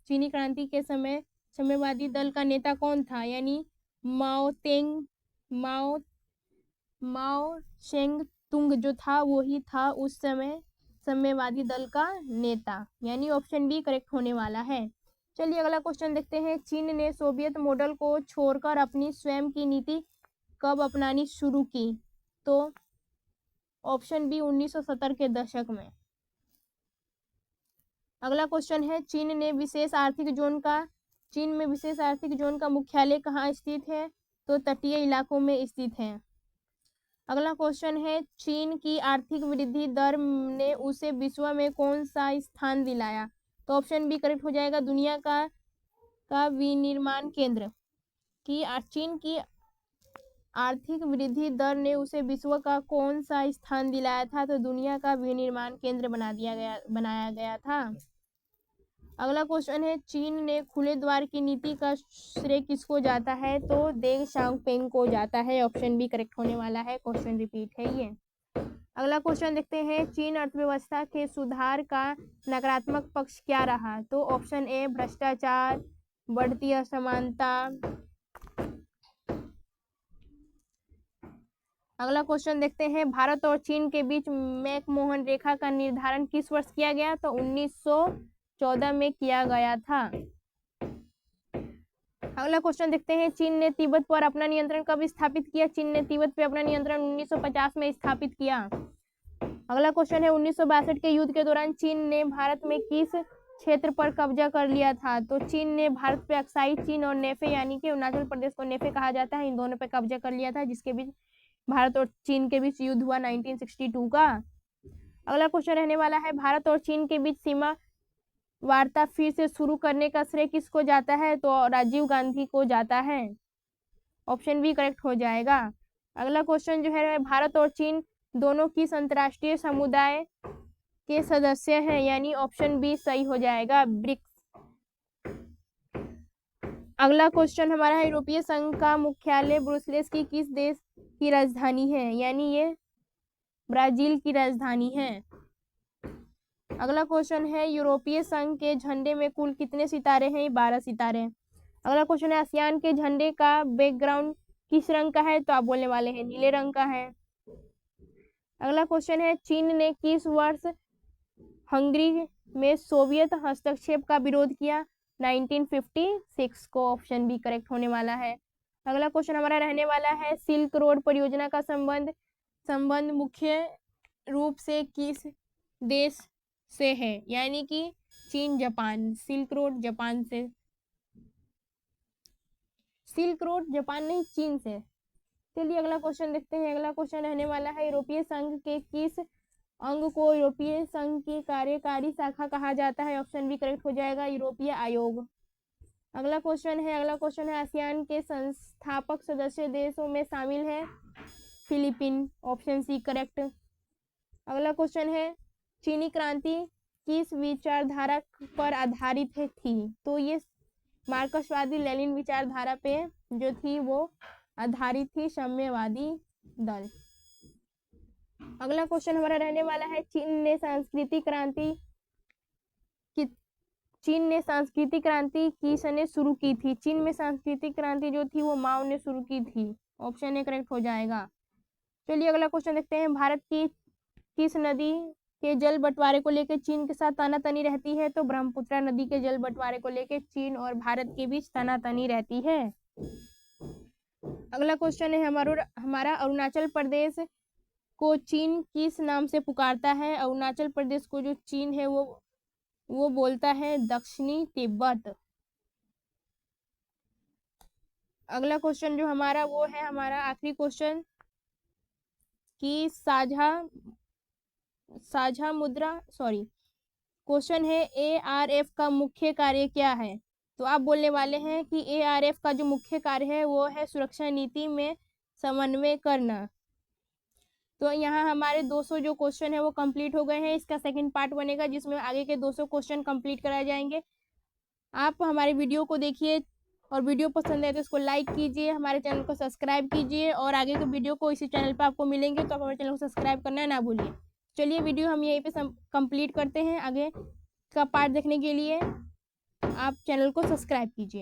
चीनी क्रांति के समय साम्यवादी दल का नेता कौन था? यानी माओ शेंग तुंग जो था वो ही था उस समय साम्यवादी दल का नेता, यानी ऑप्शन बी करेक्ट होने वाला है। चलिए अगला क्वेश्चन देखते हैं। चीन ने सोवियत मॉडल को छोड़कर अपनी स्वयं की नीति कब अपनानी शुरू की? तो ऑप्शन बी 1970 के दशक में। अगला क्वेश्चन है चीन में विशेष आर्थिक जोन का मुख्यालय कहाँ स्थित है? तो तटीय इलाकों में स्थित है। अगला क्वेश्चन है चीन की आर्थिक वृद्धि दर ने उसे विश्व में कौन सा स्थान दिलाया? तो ऑप्शन बी करेक्ट हो जाएगा दुनिया का विनिर्माण केंद्र। चीन की आर्थिक वृद्धि दर ने उसे विश्व का कौन सा स्थान दिलाया था? तो दुनिया का विनिर्माण केंद्र बनाया गया था। अगला क्वेश्चन है चीन ने खुले द्वार की नीति का श्रेय किसको जाता है? तो देंग शाओपिंग को जाता है। ऑप्शन बी करेक्ट होने वाला है। क्वेश्चन रिपीट है ये। अगला क्वेश्चन देखते हैं चीन अर्थव्यवस्था के सुधार का नकारात्मक पक्ष क्या रहा? तो ऑप्शन ए भ्रष्टाचार, बढ़ती असमानता। अगला क्वेश्चन देखते हैं भारत और चीन के बीच मैकमोहन रेखा का निर्धारण किस वर्ष किया गया? तो 1914 में किया गया था। अगला क्वेश्चन देखते हैं चीन ने तिब्बत पर अपना नियंत्रण कब स्थापित किया? चीन ने तिब्बत पर अपना नियंत्रण 1950 में स्थापित किया। अगला क्वेश्चन है 1962 के युद्ध के दौरान चीन ने भारत में किस क्षेत्र पर कब्जा कर लिया था? तो चीन ने भारत पे अक्साई चीन और नेफे यानी कि अरुणाचल प्रदेश को नेफे कहा जाता है, इन दोनों पे कब्जा कर लिया था, जिसके बीच भारत और चीन के बीच युद्ध हुआ 1962 का। अगला क्वेश्चन रहने वाला है भारत और चीन के बीच सीमा वार्ता फिर से शुरू करने का श्रेय किसको जाता है? तो राजीव गांधी को जाता है। ऑप्शन बी करेक्ट हो जाएगा। अगला क्वेश्चन जो है भारत और चीन दोनों किस अंतर्राष्ट्रीय समुदाय के सदस्य हैं? यानी ऑप्शन बी सही हो जाएगा, ब्रिक्स। अगला क्वेश्चन हमारा है यूरोपीय संघ का मुख्यालय ब्रुसेल्स की किस देश की राजधानी है? यानी ये ब्राजील की राजधानी है। अगला क्वेश्चन है यूरोपीय संघ के झंडे में कुल कितने सितारे हैं? 12 सितारे। अगला क्वेश्चन है आसियान के झंडे का बैकग्राउंड किस रंग का है? तो आप बोलने वाले हैं नीले रंग का है। अगला क्वेश्चन है चीन ने किस वर्ष हंगरी में सोवियत हस्तक्षेप का विरोध किया? 1956 को। ऑप्शन बी करेक्ट होने वाला है। अगला क्वेश्चन हमारा रहने वाला है सिल्क रोड परियोजना का संबंध मुख्य रूप से किस देश से है? यानी कि चीन जापान। सिल्क रोड जापान से, सिल्क रोड जापान नहीं चीन से। चलिए अगला क्वेश्चन देखते हैं। अगला क्वेश्चन रहने वाला है यूरोपीय संघ के किस अंग को यूरोपीय संघ की कार्यकारी शाखा कहा जाता है? ऑप्शन बी करेक्ट हो जाएगा, यूरोपीय आयोग। अगला क्वेश्चन है आसियान के संस्थापक सदस्य देशों में शामिल है फिलीपीन। Option C correct. अगला क्वेश्चन है चीनी क्रांति किस विचारधारा पर आधारित थी? तो ये मार्क्सवादी लेनिन विचारधारा पे जो थी वो आधारित थी, साम्यवादी दल। अगला क्वेश्चन हमारा रहने वाला है चीन ने सांस्कृतिक क्रांति किसने शुरू की थी? चीन में सांस्कृतिक क्रांति जो थी वो माओ ने शुरू की थी। ऑप्शन ए करेक्ट हो जाएगा। चलिए अगला क्वेश्चन देखते हैं, भारत की किस नदी के जल बंटवारे को लेकर चीन के साथ तानातनी रहती है? तो ब्रह्मपुत्र नदी के जल बंटवारे को लेकर चीन और भारत के बीच तानातनी रहती है। अगला क्वेश्चन है हमारा अरुणाचल प्रदेश को चीन किस नाम से पुकारता है? अरुणाचल प्रदेश को जो चीन है वो बोलता है दक्षिणी तिब्बत। अगला क्वेश्चन जो हमारा वो है हमारा आखिरी क्वेश्चन कि साझा मुद्रा क्वेश्चन है ARF का मुख्य कार्य क्या है? तो आप बोलने वाले हैं कि ARF का जो मुख्य कार्य है वो है सुरक्षा नीति में समन्वय करना। तो यहाँ हमारे 200 जो क्वेश्चन है वो कंप्लीट हो गए हैं। इसका सेकंड पार्ट बनेगा जिसमें आगे के 200 क्वेश्चन कंप्लीट कराए जाएंगे। आप हमारे वीडियो को देखिए और वीडियो पसंद है तो इसको लाइक कीजिए, हमारे चैनल को सब्सक्राइब कीजिए और आगे के वीडियो को इसी चैनल पर आपको मिलेंगे, तो आप हमारे चैनल को सब्सक्राइब करना ना भूलिए। चलिए वीडियो हम यहीं पे कंप्लीट करते हैं। आगे का पार्ट देखने के लिए आप चैनल को सब्सक्राइब कीजिए।